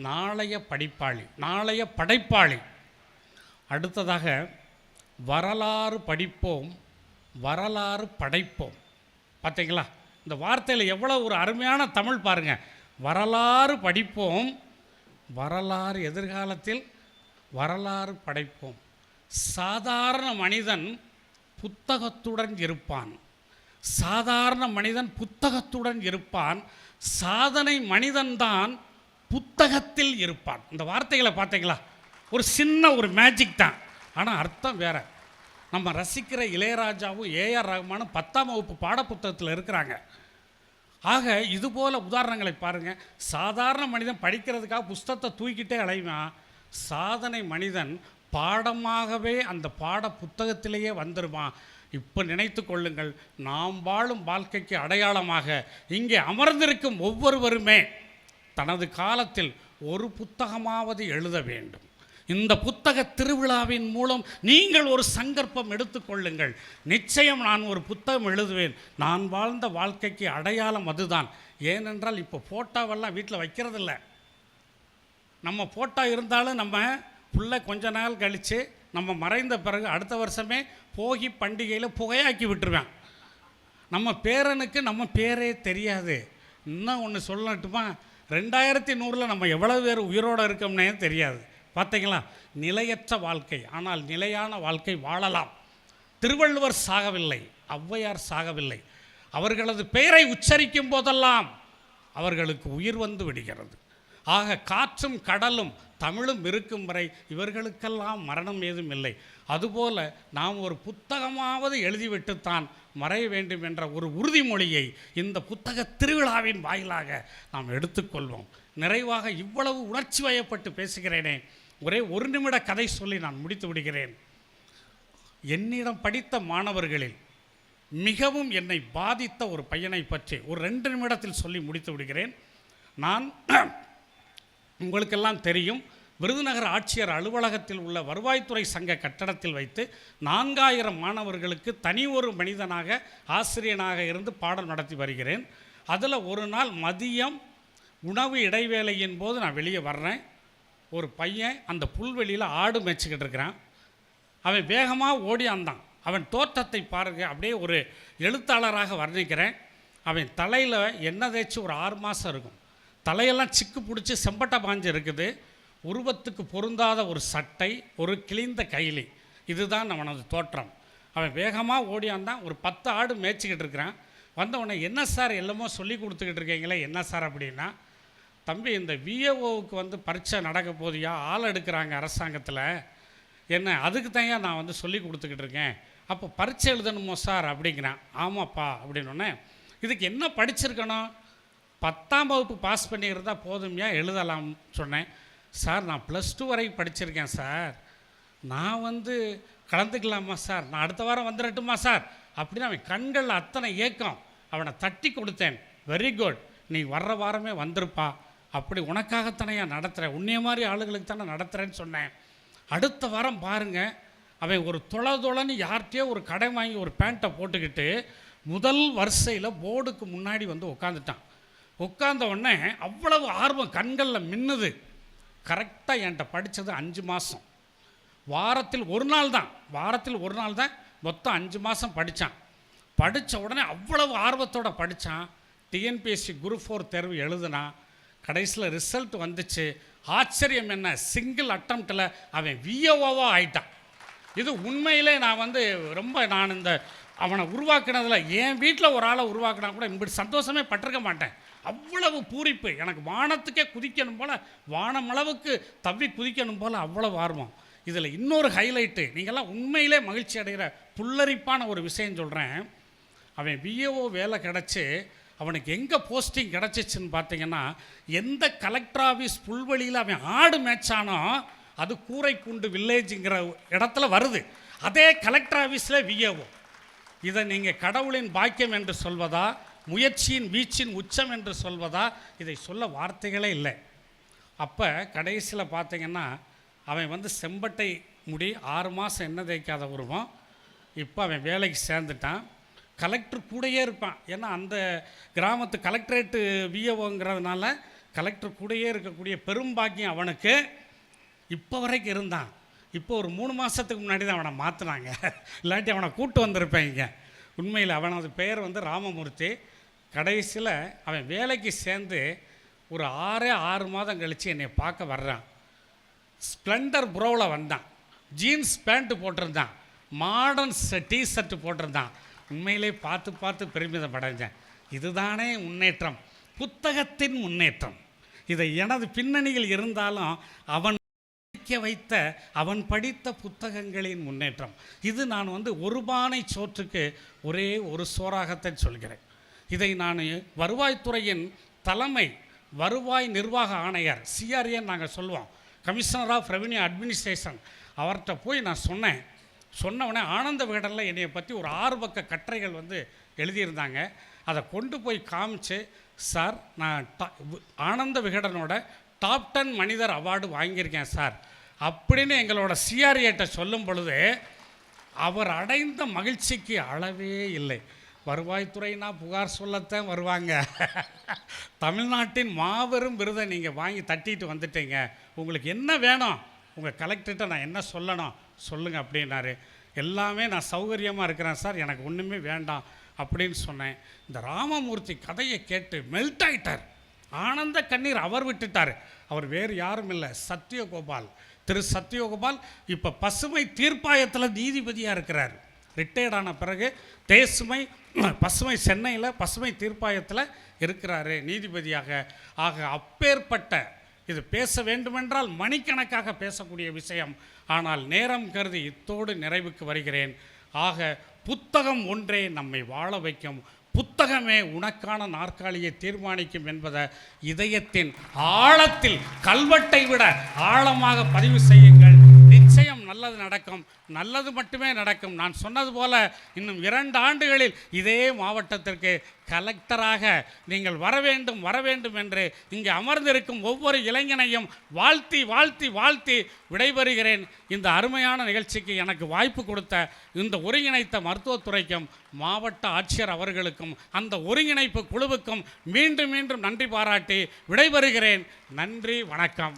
நாளைய படைப்பாளி. அடுத்ததாக வரலாறு படிப்போம், வரலாறு படைப்போம். பார்த்தீங்களா, இந்த வார்த்தையில் எவ்வளோ ஒரு அருமையான தமிழ் பாருங்கள். வரலாறு படிப்போம், வரலாறு எதிர்காலத்தில் வரலாறு படைப்போம். சாதாரண மனிதன் புத்தகத்துடன் இருப்பான், சாதாரண மனிதன் புத்தகத்துடன் இருப்பான், சாதனை மனிதன்தான் புத்தகத்தில் இருப்பான். இந்த வார்த்தைகளை பார்த்தீங்களா, ஒரு சின்ன ஒரு மேஜிக் தான், ஆனால் அர்த்தம் வேற. நம்ம ரசிக்கிற இளையராஜாவும் ஏஆர் ரஹ்மானும் 10ஆம் வகுப்பு பாடப்புத்தகத்தில் இருக்கிறாங்க. ஆக இதுபோல் உதாரணங்களை பாருங்கள். சாதாரண மனிதன் படிக்கிறதுக்காக புஸ்தகத்தை தூக்கிட்டே அலைவான், சாதனை மனிதன் பாடமாகவே அந்த பாட புத்தகத்திலேயே வந்துடுவான். இப்போ நினைத்து கொள்ளுங்கள், நாம் வாழும் வாழ்க்கைக்கு அடையாளமாக இங்கே அமர்ந்திருக்கும் ஒவ்வொருவருமே தனது காலத்தில் ஒரு புத்தகமாவது எழுத வேண்டும். இந்த புத்தக திருவிழாவின் மூலம் நீங்கள் ஒரு சங்கற்பம் எடுத்துக்கொள்ளுங்கள். நிச்சயம் நான் ஒரு புத்தகம் எழுதுவேன், நான் வாழ்ந்த வாழ்க்கைக்கு அடையாளம் அதுதான். ஏனென்றால் இப்போ ஃபோட்டோவெல்லாம் வீட்டில் வைக்கிறதில்ல. நம்ம ஃபோட்டோ இருந்தாலும் நம்ம புள்ள கொஞ்ச நாள் கழித்து நம்ம மறைந்த பிறகு அடுத்த வருஷமே போகி பண்டிகையில் புகையாக்கி விட்டுருவேன். நம்ம பேரனுக்கு நம்ம பேரே தெரியாது. இன்னும் ஒன்று சொல்லட்டுமா, 2100 நம்ம எவ்வளவு பேர் உயிரோடு இருக்கோம்னே தெரியாது. பார்த்தீங்களா, நிலையற்ற வாழ்க்கை. ஆனால் நிலையான வாழ்க்கை வாழலாம். திருவள்ளுவர் சாகவில்லை, ஔவையார் சாகவில்லை. அவர்களது பெயரை உச்சரிக்கும் போதெல்லாம் அவர்களுக்கு உயிர் வந்து விடுகிறது. ஆக காற்றும் கடலும் தமிழும் இருக்கும் வரை இவர்களுக்கெல்லாம் மரணம் ஏதும் இல்லை. அதுபோல நாம் ஒரு புத்தகமாவது எழுதிவிட்டுத்தான் மறைய வேண்டும் என்ற ஒரு உறுதிமொழியை இந்த புத்தக திருவிழாவின் வாயிலாக நாம் எடுத்துக்கொள்வோம். நிறைவாக இவ்வளவு உணர்ச்சி வயப்பட்டு பேசுகிறேனே, ஒரே ஒரு நிமிட கதை சொல்லி நான் முடித்து விடுகிறேன். என்னிடம் படித்த மாணவர்களில் மிகவும் என்னை பாதித்த ஒரு பையனை பற்றி ஒரு 2 நிமிடத்தில் சொல்லி முடித்து விடுகிறேன். நான் உங்களுக்கெல்லாம் தெரியும், விருதுநகர் ஆட்சியர் அலுவலகத்தில் உள்ள வருவாய்த்துறை சங்க கட்டடத்தில் வைத்து 4000 மாணவர்களுக்கு தனி ஒரு மனிதனாக ஆசிரியனாக இருந்து பாடம் நடத்தி வருகிறேன். அதில் ஒரு நாள் மதியம் உணவு இடைவேளையின் போது நான் வெளியே வர்றேன். ஒரு பையன் அந்த புல்வெளியில் ஆடு மேய்ச்சிக்கிட்டு இருக்கிறான். அவன் வேகமாக ஓடி வந்தான். அவன் தோற்றத்தை பாருங்க, அப்படியே ஒரு எழுத்தாளராக வர்ணிக்கிறேன். அவன் தலையில் எண்ணெய் தேய்ச்சி ஒரு 6 மாதம் இருக்கும். தலையெல்லாம் சிக்கு பிடிச்சி செம்பட்டை பாஞ்சு இருக்குது. உருவத்துக்கு பொருந்தாத ஒரு சட்டை, ஒரு கிழிந்த கைலி. இதுதான் அவனது தோற்றம். அவன் வேகமாக ஓடியாந்தான். ஒரு 10 ஆடு மேய்ச்சிக்கிட்டு இருக்கிறான். வந்தவொடனே, என்ன சார் எல்லாமோ சொல்லி கொடுத்துக்கிட்டு இருக்கீங்களே, என்ன சார் அப்படின்னா, தம்பி இந்த விஏஓவுக்கு வந்து பரீட்சை நடக்க போதியா, ஆள் எடுக்கிறாங்க அரசாங்கத்தில், என்ன அதுக்கு தான் நான் வந்து சொல்லி கொடுத்துக்கிட்டு இருக்கேன். அப்போ பரீட்சை எழுதணுமோ சார் அப்படிங்கிறான். ஆமாப்பா அப்படின்னோடனே, இதுக்கு என்ன படிச்சிருக்கணும்? 10ஆம் வகுப்பு பாஸ் பண்ணியிருந்தால் போதுமையா எழுதலாம் சொன்னேன். சார் நான் +2 வரை படிச்சிருக்கேன் சார், நான் வந்து கலந்துக்கலாமா சார், நான் அடுத்த வாரம் வந்துடட்டுமா சார் அப்படின்னு அவன் கண்களில் அத்தனை ஏக்கம். அவனை தட்டி கொடுத்தேன். வெரி குட், நீ வர்ற வாரமே வந்திருப்பா, அப்படி உனக்காகத்தானே நடத்துகிறேன், உன்னைய மாதிரி ஆளுகளுக்கு தானே நடத்துகிறேன்னு சொன்னேன். அடுத்த வாரம் பாருங்கள், அவன் ஒரு தொலைன்னு யார்கிட்டயோ ஒரு கடை வாங்கி ஒரு பேண்ட்டை போட்டுக்கிட்டு முதல் வரிசையில் போர்டுக்கு முன்னாடி வந்து உட்காந்துட்டான். உட்கார்ந்த உடனே அவ்வளவு ஆர்வம், கண்களில் மின்னுது. கரெக்டாக என்கிட்ட படித்தது 5 மாதம். வாரத்தில் ஒரு நாள் தான் மொத்தம் 5 மாதம் படித்தான். படித்த உடனே அவ்வளவு ஆர்வத்தோடு படித்தான். டிஎன்பிஎஸ்சி குரூப் 4 தேர்வு எழுதுனான். கடைசியில் ரிசல்ட் வந்துச்சு. ஆச்சரியம் என்ன, சிங்கிள் அட்டம்ப்டில் அவன் விஏஓவாக ஆயிட்டான். இது உண்மையிலே நான் இந்த அவனை உருவாக்குனதில், என் வீட்டில் ஒரு ஆளை உருவாக்கினா கூட இப்படி சந்தோஷமே பட்டிருக்க மாட்டேன். அவ்வளவு பூரிப்பு எனக்கு. வானத்துக்கே குதிக்கணும் போல், வானமளவுக்கு தவ்வி குதிக்கணும் போல் அவ்வளவு ஆர்வம். இதில் இன்னொரு ஹைலைட்டு, நீங்கள்லாம் உண்மையிலே மகிழ்ச்சி அடைகிற புல்லரிப்பான ஒரு விஷயம் சொல்கிறேன். அவன் விஏஓ வேலை கிடச்சி அவனுக்கு எங்கே போஸ்டிங் கிடச்சிச்சின்னு பார்த்தீங்கன்னா, எந்த கலெக்டர் ஆஃபீஸ் புல்வெளியில் அவன் ஆடு மேய்ச்சானோ அது கூரைக்குண்டு வில்லேஜுங்கிற இடத்துல வருது. அதே கலெக்டர் ஆஃபீஸில் விஏஓ. இதை நீங்கள் கடவுளின் பாக்கியம் என்று சொல்வதா, முயற்சியின் வீச்சின் உச்சம் என்று சொல்வதா, இதை சொல்ல வார்த்தைகளே இல்லை. அப்போ கடைசியில் பார்த்தீங்கன்னா, அவன் செம்பட்டை முடி, 6 மாதம் எண்ணெய் தேய்க்காத உருவம். இப்போ அவன் வேலைக்கு சேர்ந்துட்டான். கலெக்டர் கூடயே இருப்பான். ஏன்னா அந்த கிராமத்து கலெக்டரேட்டு விஏஓங்கிறதுனால கலெக்டர் கூடயே இருக்கக்கூடிய பெரும்பாக்கியம் அவனுக்கு இப்போ வரைக்கும் இருந்தான். இப்போ ஒரு 3 மாதத்துக்கு முன்னாடி தான் அவனை மாற்றினாங்க. இல்லாட்டி அவனை கூட்டு வந்திருப்பேன் இங்கே. உண்மையில் அவனது பெயர் ராமமூர்த்தி. கடைசியில் அவன் வேலைக்கு சேர்ந்து ஒரு 6 மாதம் கழித்து என்னை பார்க்க வர்றான். ஸ்ப்ளெண்டர் ப்ரோவில் வந்தான். ஜீன்ஸ் பேண்ட்டு போட்டிருந்தான், மாடர்ன் டிஷர்ட்டு போட்டிருந்தான். உண்மையிலே பார்த்து பெருமிதம் அடைஞ்சேன். இதுதானே முன்னேற்றம், புத்தகத்தின் முன்னேற்றம். இதை எனது பின்னணியில் இருந்தாலும் அவன் வைத்த அவன் படித்த புத்தகங்களின் முன்னேற்றம். இது நான் ஒரு பானை சோற்றுக்கு ஒரே ஒரு சோறாகத்தான் சொல்கிறேன். இதை நான் வருவாய்த்துறையின் தலைமை வருவாய் நிர்வாக ஆணையர், சிஆர்ஏன்னு நாங்கள் சொல்லுவோம், கமிஷனர் ஆஃப் ரெவென்யூ அட்மினிஸ்ட்ரேஷன், அவர்கிட்ட போய் நான் சொன்னவொடனே ஆனந்த விகடனில் என்னையை பற்றி ஒரு 6 பக்க கட்டுரைகள் எழுதியிருந்தாங்க. அதை கொண்டு போய் காமிச்சு, சார் நான் ஆனந்த விகடனோட டாப் 10 மனிதர் அவார்டு வாங்கியிருக்கேன் சார் அப்படின்னு எங்களோட சிஆர்ஏட்ட சொல்லும் பொழுது அவர் அடைந்த மகிழ்ச்சிக்கு அளவே இல்லை. வருவாய்த்துறைனா புகார் சொல்லத்தான் வருவாங்க. தமிழ்நாட்டின் மாபெரும் விருதை நீங்கள் வாங்கி தட்டிட்டு வந்துட்டீங்க, உங்களுக்கு என்ன வேணும், உங்கள் கலெக்டர்கிட்ட நான் என்ன சொல்லணும் சொல்லுங்கள் அப்படின்னாரு. எல்லாமே நான் சௌகரியமாக இருக்கிறேன் சார், எனக்கு ஒன்றுமே வேண்டாம் அப்படின்னு சொன்னேன். இந்த ராமமூர்த்தி கதையை கேட்டு மெல்ட் ஆயிட்டார், ஆனந்த கண்ணீர் அவர் விட்டுட்டார். அவர் வேறு யாரும் இல்லை, சத்யகோபால், திரு சத்யகோபால். இப்போ பசுமை தீர்ப்பாயத்தில் நீதிபதியாக இருக்கிறார். ரிட்டையர்ட் ஆன பிறகு பசுமை சென்னையில் பசுமை தீர்ப்பாயத்தில் இருக்கிறாரு நீதிபதியாக. ஆக அப்பேற்பட்ட இது பேச வேண்டுமென்றால் மணிக்கணக்காக பேசக்கூடிய விஷயம். ஆனால் நேரம் கருதி இத்தோடு நிறைவுக்கு வருகிறேன். ஆக புத்தகம் ஒன்றே நம்மை வாழ வைக்கும், புத்தகமே உனக்கான நாற்காலியை தீர்மானிக்கும் என்பதை இதயத்தின் ஆழத்தில் கல்வெட்டை விட ஆழமாக பதிவு செய்யுங்கள். நிச்சயம் நல்லது நடக்கும், நல்லது மட்டுமே நடக்கும். நான் சொன்னது போல இன்னும் 2 ஆண்டுகளில் இதே மாவட்டத்திற்கு கலெக்டராக நீங்கள் வர வேண்டும் என்று இங்கே அமர்ந்திருக்கும் ஒவ்வொரு இளைஞனையும் வாழ்த்தி வாழ்த்தி வாழ்த்தி விடைபெறுகிறேன். இந்த அருமையான நிகழ்ச்சிக்கு எனக்கு வாய்ப்பு கொடுத்த இந்த ஒருங்கிணைத்த மருத்துவத்துறைக்கும் மாவட்ட ஆட்சியர் அவர்களுக்கும் அந்த ஒருங்கிணைப்பு குழுவுக்கும் மீண்டும் மீண்டும் நன்றி பாராட்டி விடைபெறுகிறேன். நன்றி, வணக்கம்.